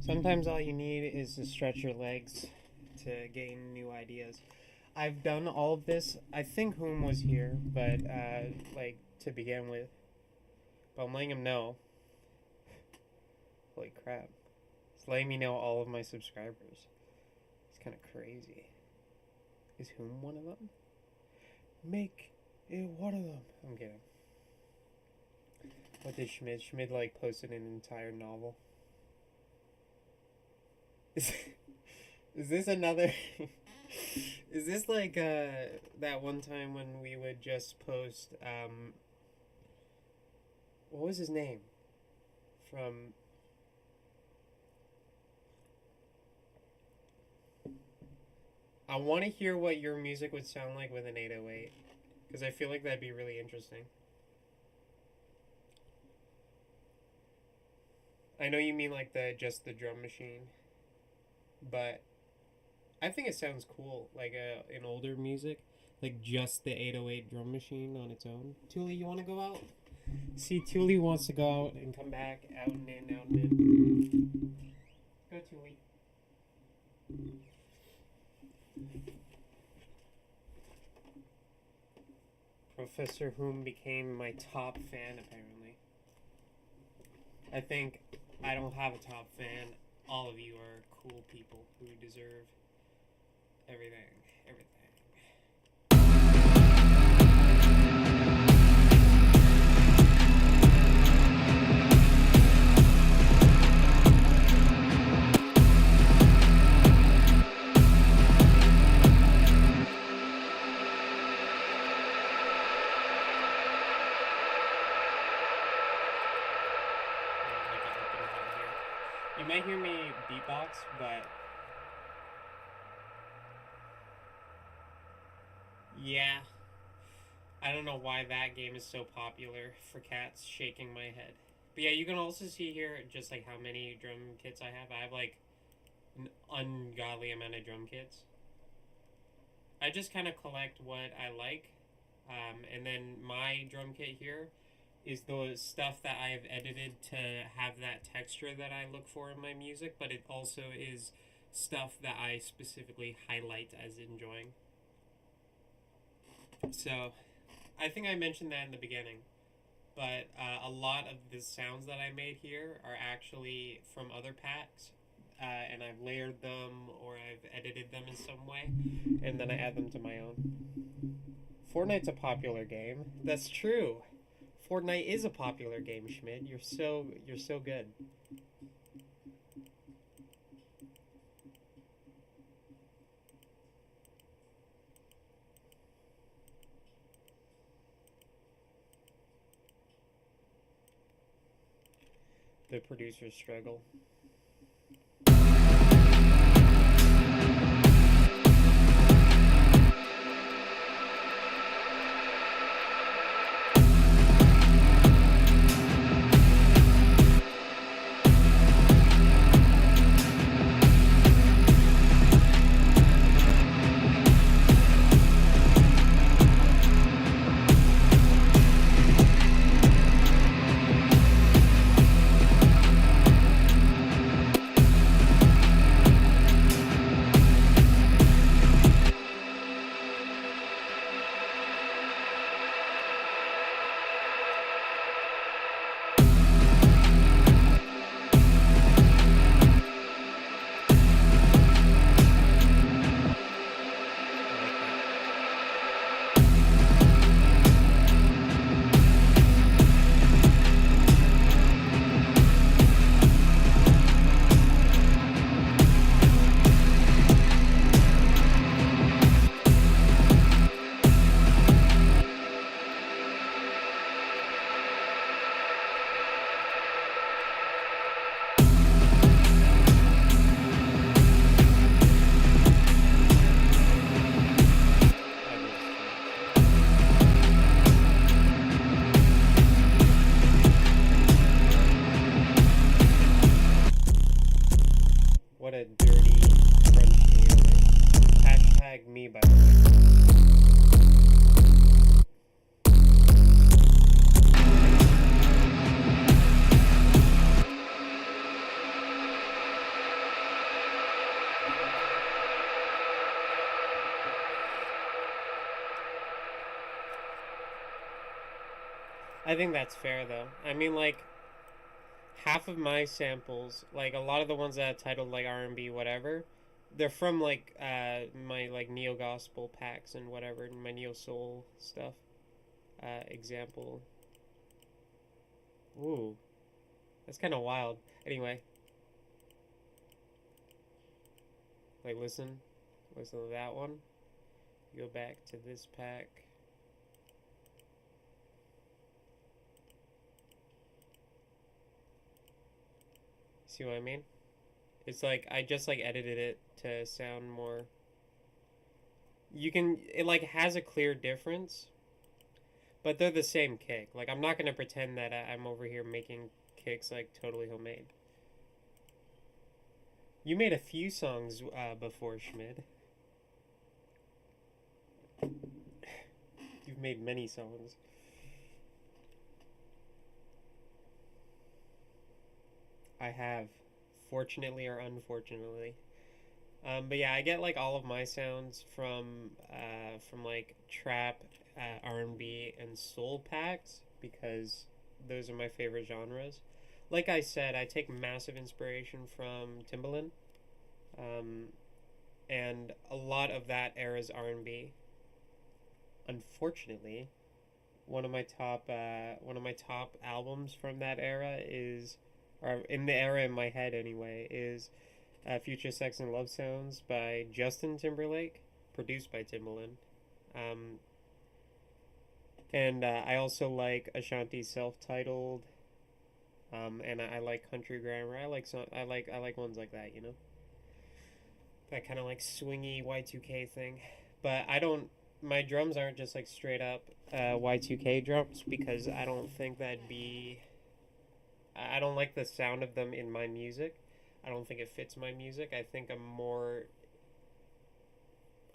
Sometimes all you need is to stretch your legs to gain new ideas. I've done all of this. I think Whom was here, but like to begin with. But I'm letting him know. Holy crap. It's letting me know all of my subscribers. It's kind of crazy. Is Whom one of them? Make it one of them. I'm kidding. What did Schmid? Schmid like posted an entire novel. Is this another? Is this like that one time when we would just post what was his name? From I want to hear what your music would sound like with an 808 because I feel like that'd be really interesting. I know you mean like just the drum machine, but I think it sounds cool, like in older music, like just the 808 drum machine on its own. Thule, you want to go out? See, Thule wants to go out and come back, out and in, out and in. Go, Thule. Professor Whom became my top fan, apparently. I think I don't have a top fan. All of you are cool people who deserve everything. You might hear me beatbox, but yeah, I don't know why that game is so popular for cats shaking my head. But yeah, you can also see here just like how many drum kits I have. I have like an ungodly amount of drum kits. I just kind of collect what I like, and then my drum kit here is the stuff that I have edited to have that texture that I look for in my music, but it also is stuff that I specifically highlight as enjoying. So, I think I mentioned that in the beginning, but a lot of the sounds that I made here are actually from other packs, and I've layered them or I've edited them in some way, and then I add them to my own. Fortnite's a popular game. That's true. Fortnite is a popular game, Schmid. You're so good. The producers struggle. What a dirty, crunchy 808. Hashtag me, by the way. I think that's fair though. I mean, like half of my samples, like a lot of the ones that are titled like R&B whatever, they're from like my like neo gospel packs and whatever, my neo soul stuff. Example. Ooh, that's kind of wild. Anyway, like listen to that one. Go back to this pack. See what I mean? It's like I just like edited it to sound more. You can it like has a clear difference, but they're the same kick. Like I'm not gonna pretend that I'm over here making kicks like totally homemade. You made a few songs before, Schmid. You've made many songs. I have, fortunately or unfortunately. But yeah, I get like all of my sounds from like trap, R&B, and soul packs because those are my favorite genres. Like I said, I take massive inspiration from Timbaland, um, and a lot of that era's R&B. Unfortunately, one of my top albums from that era is, or in the era in my head anyway, is Future Sex and Love Sounds by Justin Timberlake, produced by Timbaland. Um, and I also like Ashanti's self-titled, and I like Country Grammar. I like ones like that, you know, that kind of like swingy Y2K thing. But I don't. My drums aren't just like straight up Y2K drums because I don't think that'd be. I don't like the sound of them in my music. I don't think it fits my music. I think I'm more.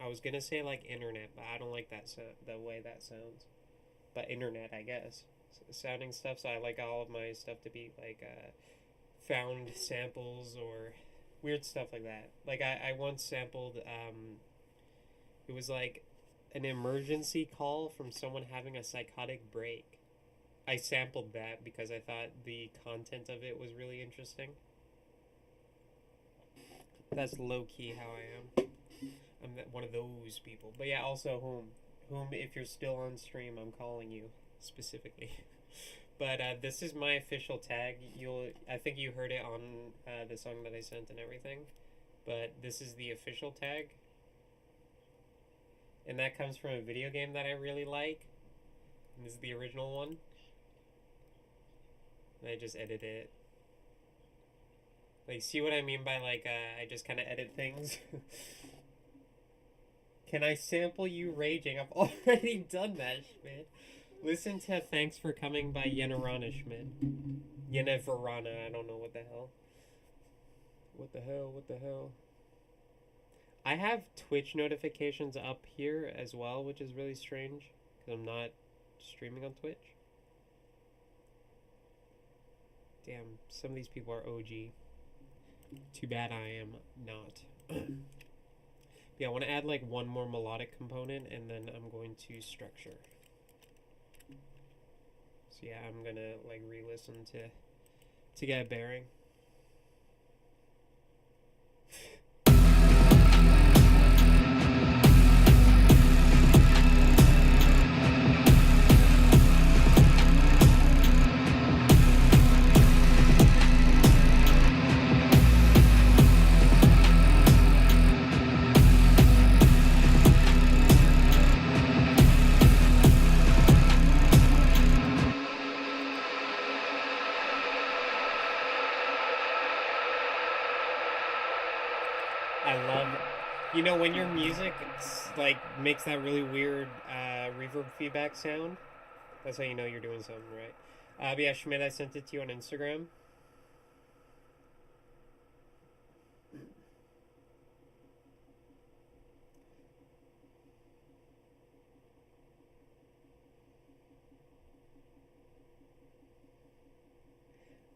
I was gonna say like internet, but I don't like that the way that sounds. But internet, I guess, sounding stuff. So I like all of my stuff to be like found samples or weird stuff like that. Like I once sampled. It was like an emergency call from someone having a psychotic break. I sampled that because I thought the content of it was really interesting. That's low key how I am. I'm one of those people. But yeah, also whom if you're still on stream, I'm calling you specifically. But this is my official tag. I think you heard it on the song that I sent and everything. But this is the official tag, and that comes from a video game that I really like. And this is the original one. And I just edited it. Like, see what I mean by like I just kind of edit things. Can I sample you raging? I've already done that, Schmidt. Listen to Thanks for Coming by Yenarana Schmidt. Yeneverana, I don't know what the hell. What the hell, what the hell? I have Twitch notifications up here as well, which is really strange, because I'm not streaming on Twitch. Damn, some of these people are OG. Too bad I am not. Yeah, I want to add like one more melodic component, and then I'm going to structure. So yeah, I'm gonna like re-listen to get a bearing. You know, when your music like makes that really weird reverb feedback sound, that's how you know you're doing something right. But yeah, Schmidt, I sent it to you on Instagram.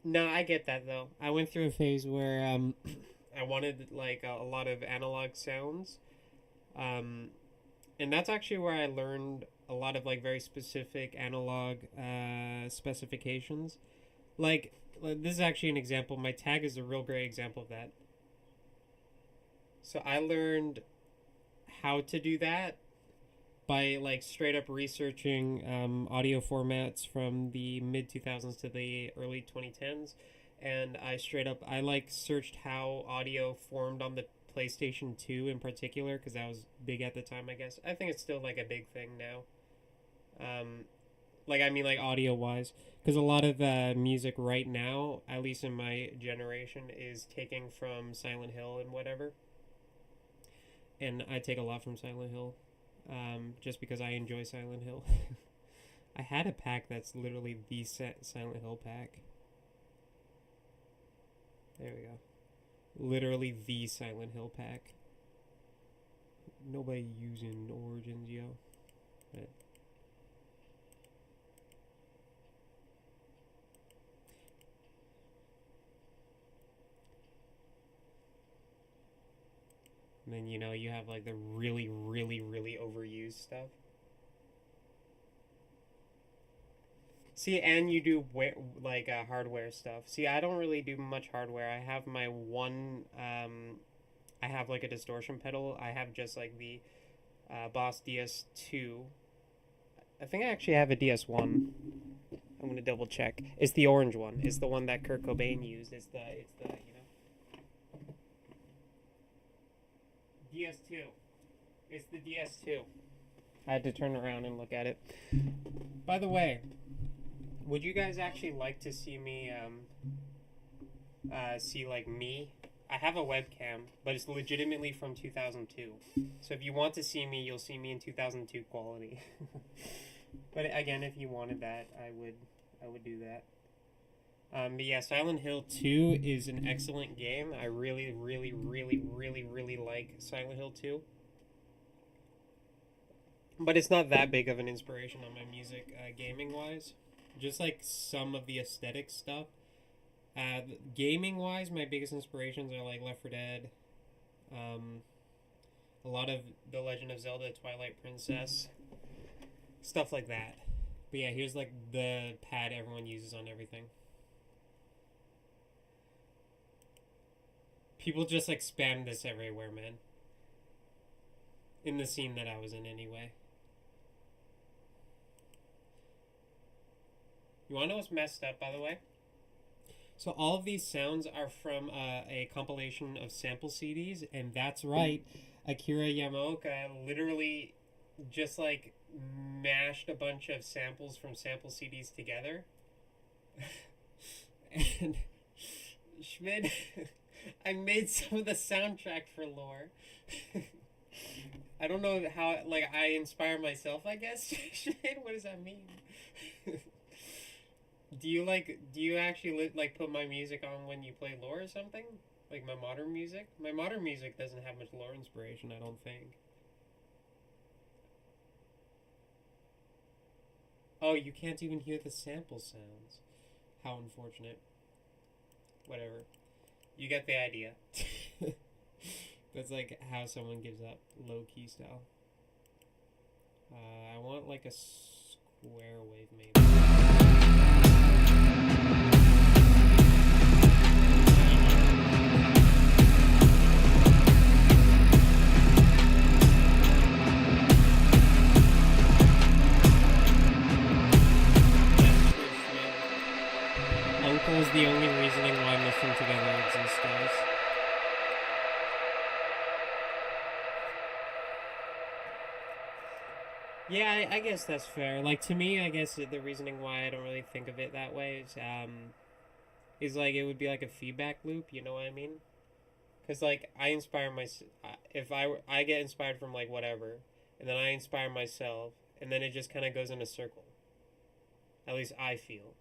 No, I get that though. I went through a phase where I wanted like a lot of analog sounds, and that's actually where I learned a lot of like very specific analog specifications. Like this is actually an example. My tag is a real great example of that. So I learned how to do that by like straight up researching audio formats from the mid 2000s to the early 2010s, and I like searched how audio formed on the PlayStation 2 in particular, because that was big at the time. I guess I think it's still like a big thing now. Like I mean like audio wise, because a lot of music right now, at least in my generation, is taking from Silent Hill and whatever, and I take a lot from Silent Hill. Just because I enjoy Silent Hill. I had a pack that's literally the Silent Hill pack. There we go. Literally the Silent Hill pack. Nobody using Origins, yo. But and then, you know, you have like the really, really, really overused stuff. See, and you do like hardware stuff. See, I don't really do much hardware. I have my one. I have like a distortion pedal. I have just like the Boss DS2. I think I actually have a DS1. I'm gonna double check. It's the orange one. It's the one that Kurt Cobain used. It's the DS2. It's the DS2. I had to turn around and look at it. By the way, would you guys actually like to see me, see like me? I have a webcam, but it's legitimately from 2002. So if you want to see me, you'll see me in 2002 quality. But again, if you wanted that, I would do that. But yeah, Silent Hill 2 is an excellent game. I really, really, really, really, really like Silent Hill 2. But it's not that big of an inspiration on my music, gaming-wise. Just like some of the aesthetic stuff. Gaming-wise, my biggest inspirations are like Left 4 Dead. A lot of The Legend of Zelda, Twilight Princess. Stuff like that. But yeah, here's like the pad everyone uses on everything. People just like spam this everywhere, man. In the scene that I was in anyway. You wanna know what's messed up, by the way? So all of these sounds are from a compilation of sample CDs, and that's right, Akira Yamaoka literally just like mashed a bunch of samples from sample CDs together. And Schmidt, I made some of the soundtrack for Lore. I don't know how, like, I inspire myself, I guess. Schmidt, what does that mean? Do you actually like put my music on when you play Lore or something? Like my modern music? My modern music doesn't have much Lore inspiration, I don't think. Oh, you can't even hear the sample sounds. How unfortunate. Whatever. You get the idea. That's like how someone gives up low-key style. I want like a square wave maybe. Uncle is the only reasoning why Mission Together exists, guys. Yeah, I guess that's fair. Like, to me, I guess the reasoning why I don't really think of it that way is like, it would be like a feedback loop, you know what I mean? Because, like, I inspire if I get inspired from, like, whatever, and then I inspire myself, and then it just kind of goes in a circle. At least I feel.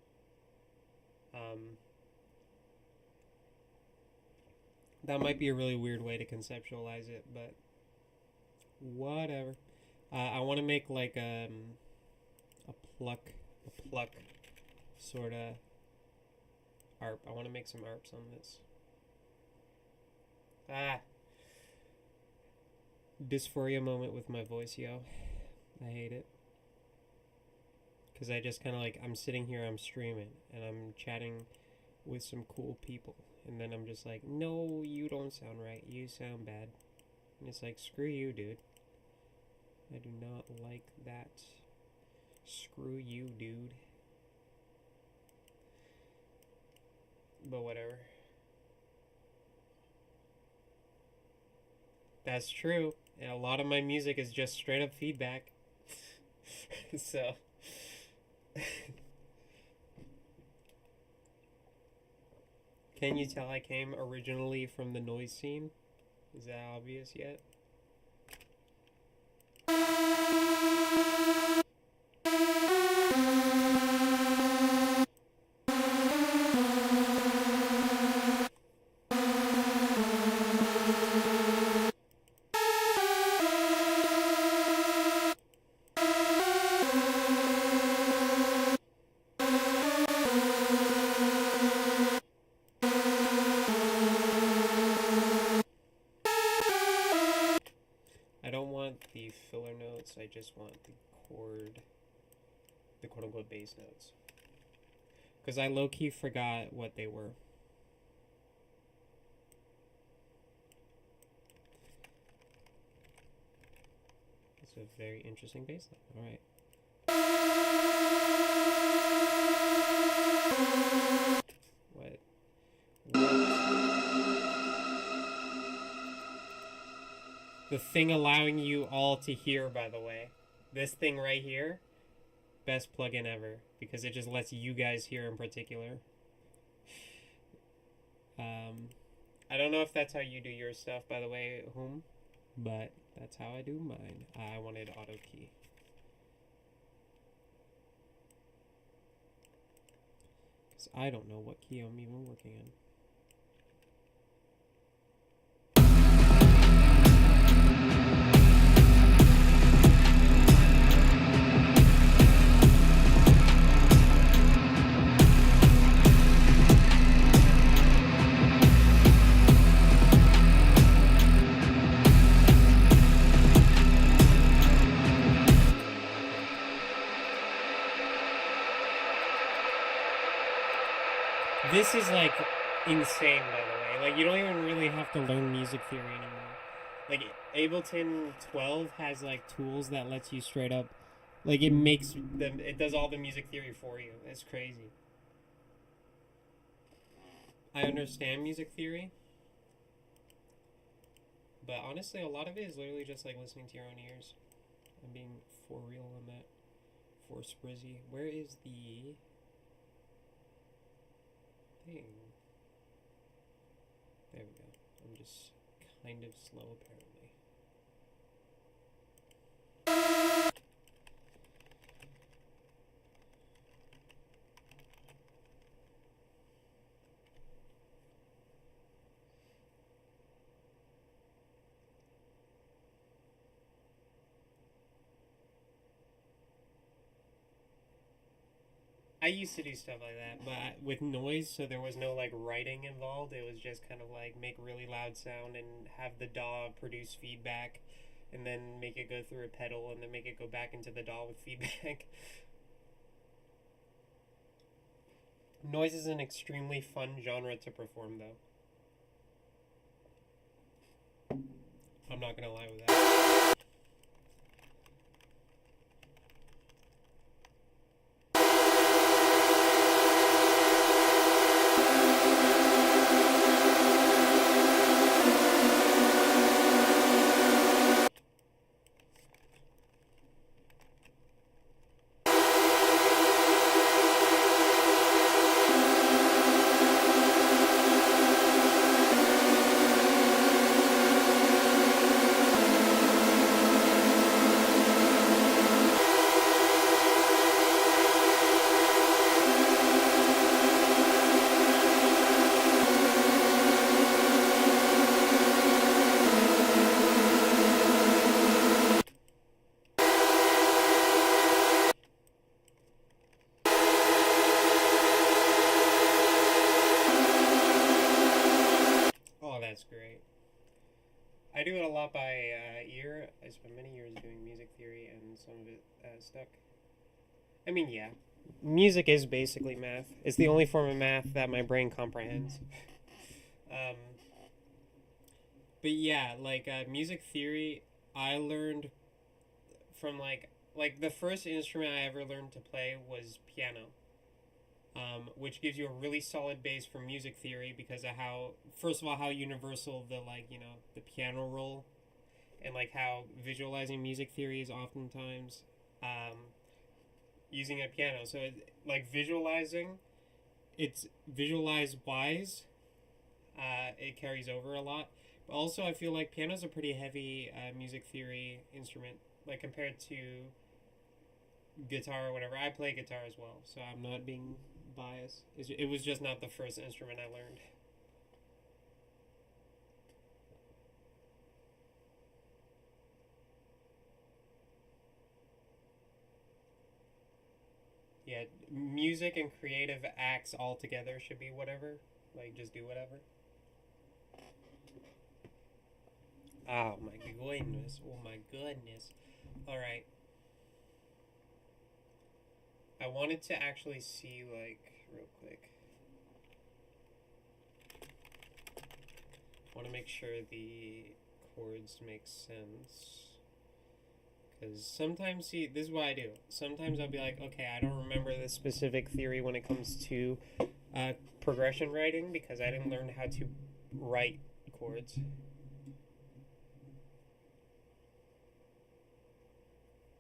That might be a really weird way to conceptualize it, but whatever. I want to make like a pluck sort of ARP. I want to make some ARPs on this. Dysphoria moment with my voice, yo. I hate it. Because I just kind of like, I'm sitting here, I'm streaming, and I'm chatting with some cool people. And then I'm just like, no, you don't sound right. You sound bad. And it's like, screw you, dude. I do not like that. Screw you, dude. But whatever. That's true. And a lot of my music is just straight up feedback. So. Can you tell I came originally from the noise scene? Is that obvious yet? The filler notes, I just want the chord, the quote-unquote bass notes, because I low-key forgot what they were. It's a very interesting bass line. All right. What? The thing allowing you all to hear, by the way. This thing right here, best plugin ever, because it just lets you guys hear in particular. I don't know if that's how you do your stuff, by the way, but that's how I do mine. I wanted auto key. Because I don't know what key I'm even working in. This is like insane, by the way. Like, you don't even really have to learn music theory anymore. Like, Ableton 12 has like tools that lets you straight up, like, it does all the music theory for you. It's crazy. I understand music theory, but honestly, a lot of it is literally just like listening to your own ears. I'm being for real on that. For Sprizzy. Where is the thing? There we go. I'm just kind of slow, apparently. I used to do stuff like that, but with noise, so there was no like writing involved. It was just kind of like make really loud sound and have the DAW produce feedback, and then make it go through a pedal, and then make it go back into the DAW with feedback. Noise is an extremely fun genre to perform, though. I'm not gonna lie with that. That's great. I do it a lot by ear. I spent many years doing music theory, and some of it stuck. I mean, yeah. Music is basically math. It's the only form of math that my brain comprehends. Um, but yeah, like music theory, I learned from like the first instrument I ever learned to play was piano. Which gives you a really solid base for music theory because of how, first of all, how universal the the piano roll, and like how visualizing music theory is oftentimes using a piano. So like visualizing, it's visualize wise. It carries over a lot. But also, I feel like piano's a pretty heavy music theory instrument, like compared to guitar or whatever. I play guitar as well, so I'm not being biased. It was just not the first instrument I learned. Yeah, music and creative acts all together should be whatever. Like, just do whatever. Oh my goodness. Oh my goodness. Alright. I wanted to actually see, like, real quick. I want to make sure the chords make sense. Because sometimes, see, this is what I do. Sometimes I'll be like, okay, I don't remember this specific theory when it comes to progression writing because I didn't learn how to write chords.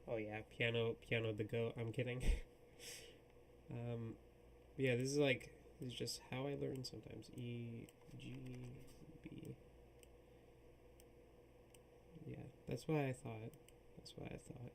Oh yeah, piano the goat. I'm kidding. Yeah, this is just how I learn sometimes. E, G, B. Yeah, that's what I thought. That's what I thought.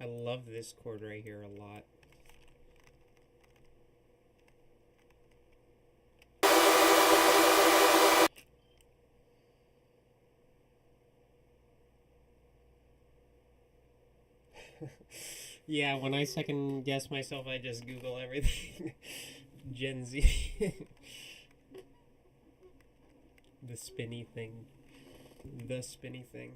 I love this chord right here a lot. Yeah, when I second guess myself, I just Google everything. Gen Z. The spinny thing. The spinny thing.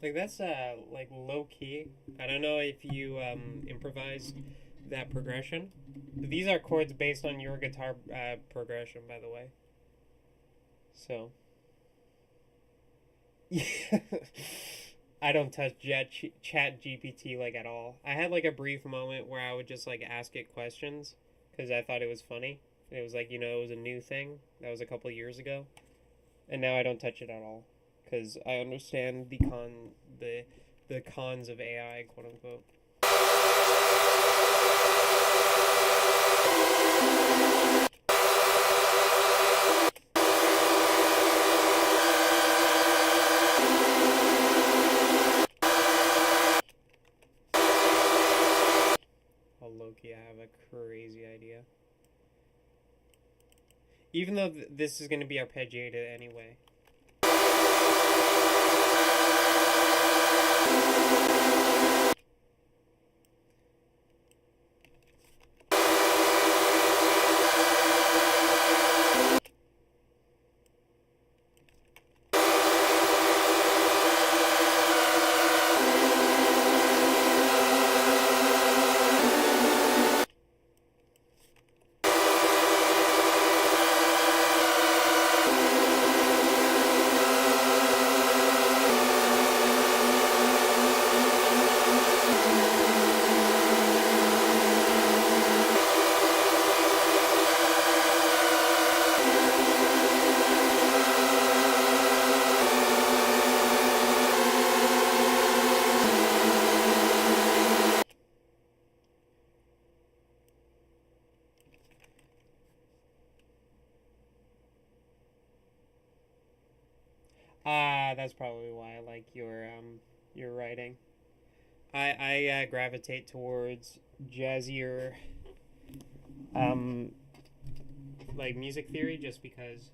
Like that's like low key. I don't know if you improvised that progression. These are chords based on your guitar progression, by the way. So yeah. I don't touch chat GPT like at all. I had like a brief moment where I would just like ask it questions because I thought it was funny. It was like, it was a new thing. That was a couple years ago. And now I don't touch it at all because I understand the cons of AI, quote unquote. Oh, low-key, I have a crazy idea. Even though this is going to be arpeggiated anyway. That's probably why I like your writing. I gravitate towards jazzier like music theory just because.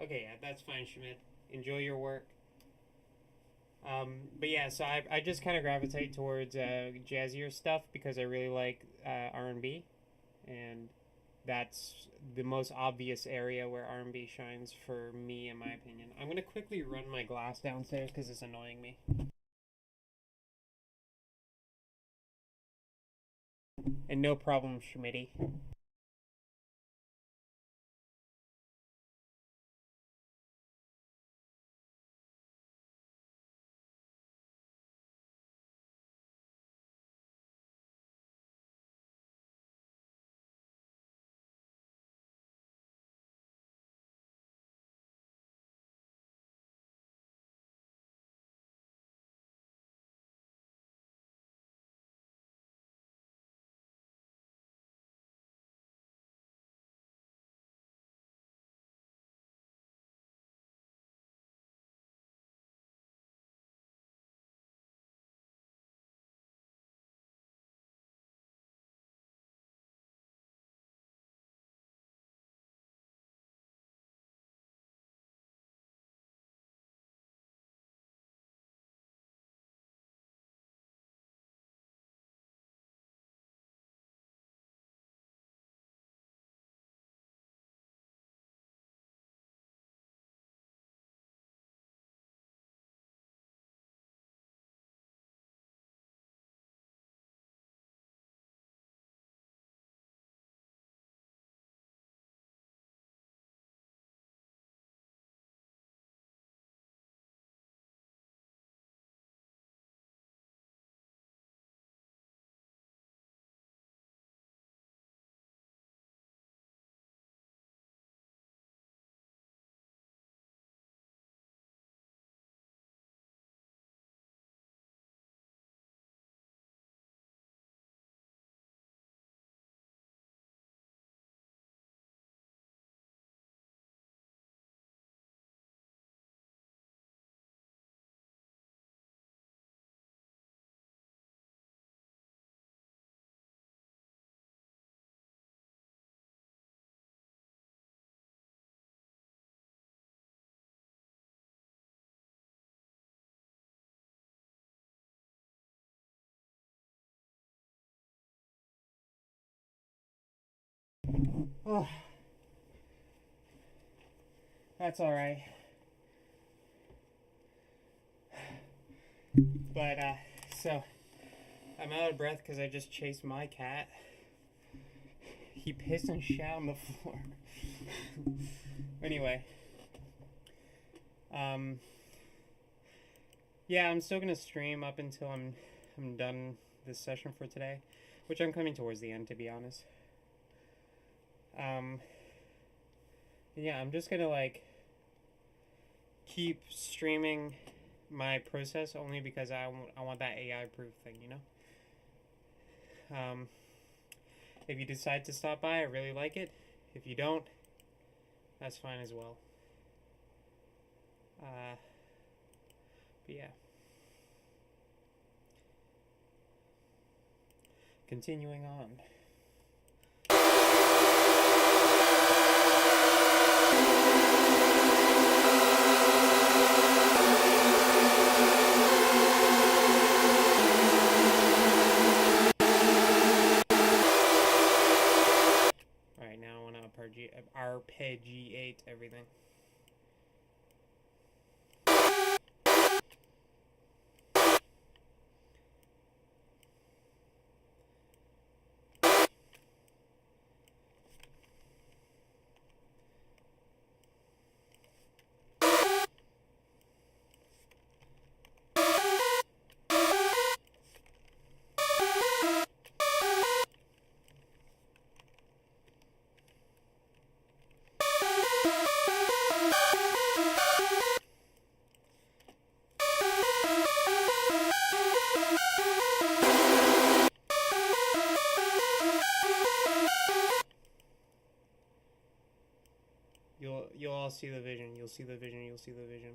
Okay, yeah, that's fine, Schmidt. Enjoy your work. But yeah, so I just kind of gravitate towards jazzier stuff because I really like R&B, and that's the most obvious area where R&B shines for me, in my opinion. I'm gonna quickly run my glass downstairs because it's annoying me. And no problem, Schmitty. Oh, that's all right. But so I'm out of breath because I just chased my cat. He pissed and shat on the floor. Anyway, yeah, I'm still gonna stream up until I'm done this session for today, which I'm coming towards the end, to be honest. Yeah, I'm just gonna like keep streaming my process only because I want that AI proof thing, you know. If you decide to stop by, I really like it. If you don't, that's fine as well. But yeah. Continuing on. Alright, now I want to arpeggiate everything. all see the vision. You'll see the vision. You'll see the vision.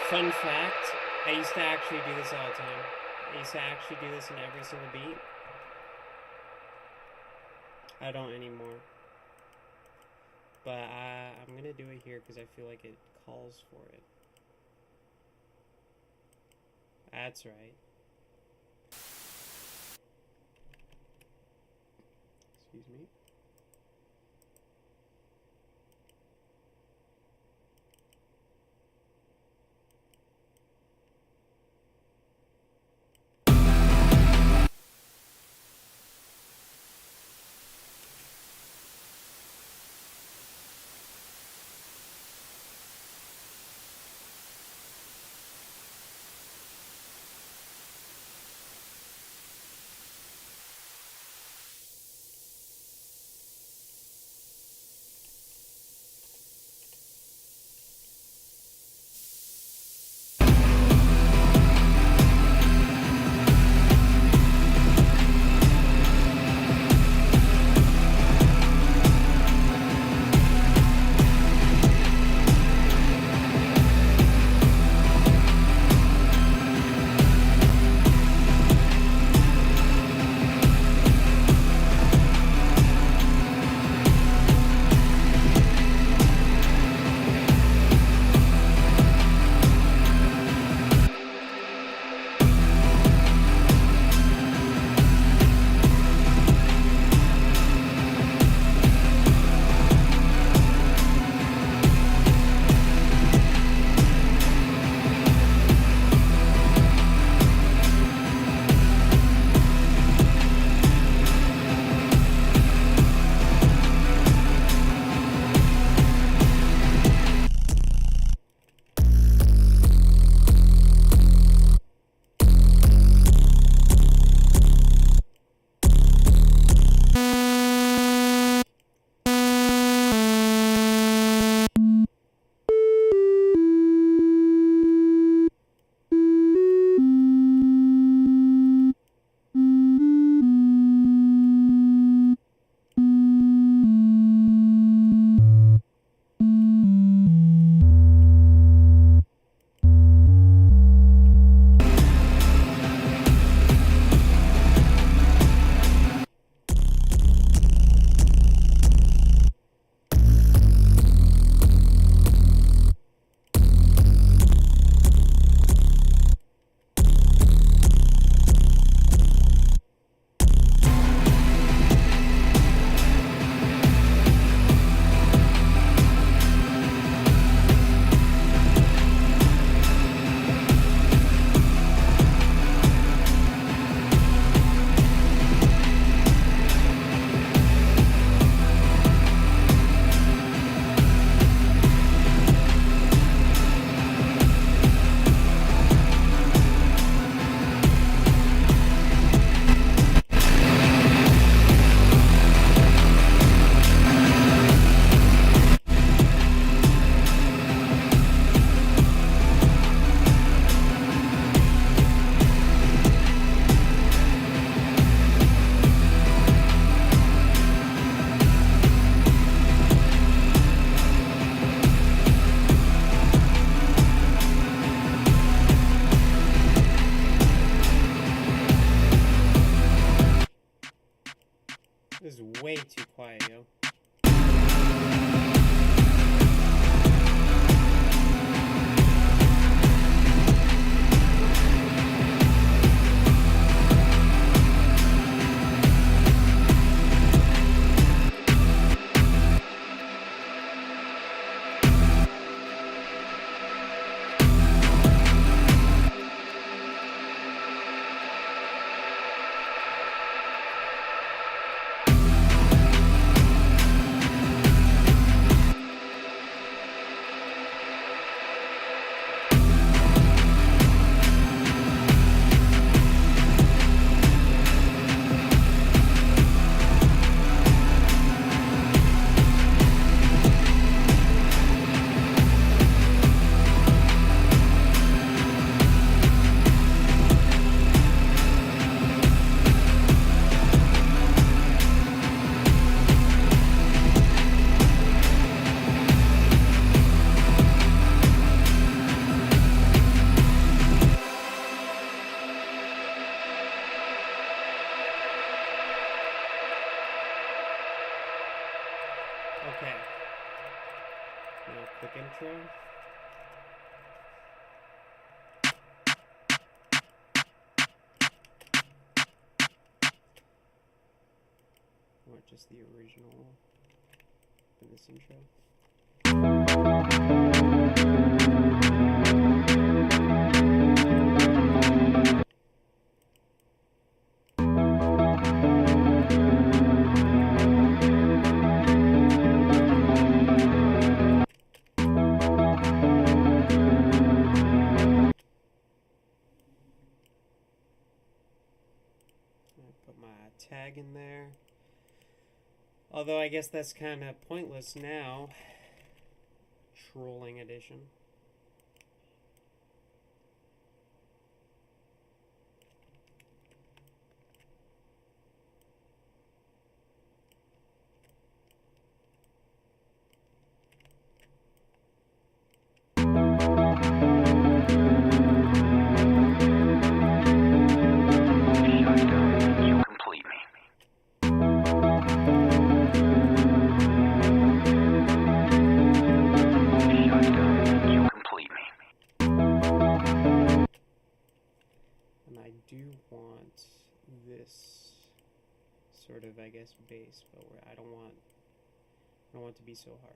Fun fact, I used to actually do this all the time. I used to actually do this in every single beat. I don't anymore. But I'm gonna do it here because I feel like it calls for it. That's right. Excuse me. This is way too quiet, yo. just the original in this intro. Put my tag in there. Although I guess that's kind of pointless now. Trolling edition. Sort of, I guess, base, but I don't want it to be so harsh.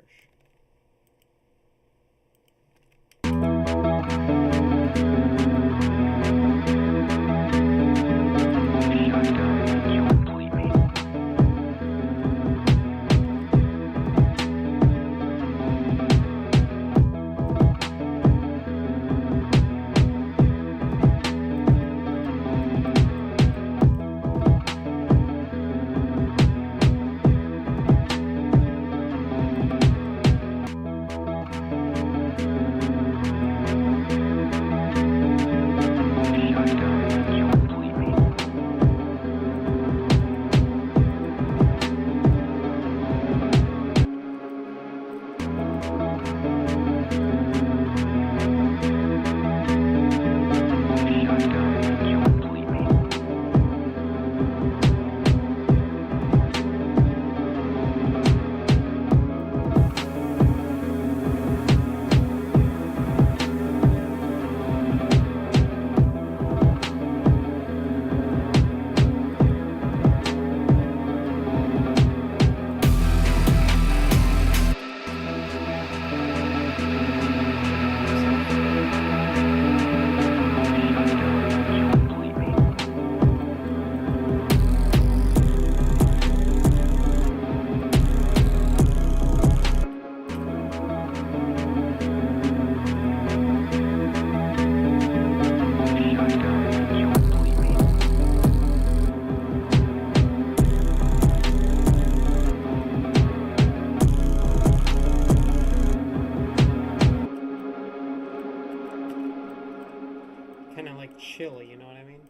Chill, you know what I mean?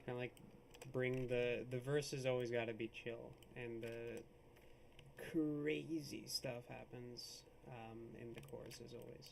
Kind of like bring the verse has always got to be chill, and the crazy stuff happens in the choruses always.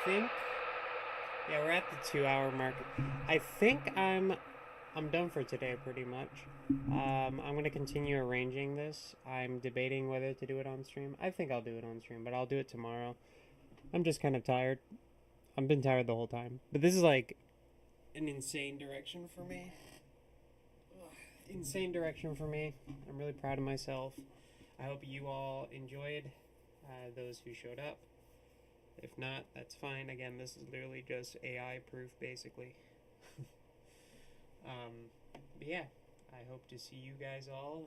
think, yeah, we're at the 2 hour mark. I think I'm done for today pretty much. I'm gonna continue arranging this. I'm debating whether to do it on stream. I think I'll do it on stream, but I'll do it tomorrow. I'm just kind of tired. I've been tired the whole time. But this is like an insane direction for me. Insane direction for me. I'm really proud of myself. I hope you all enjoyed, those who showed up. If not, that's fine. Again, this is literally just AI proof, basically. But yeah, I hope to see you guys all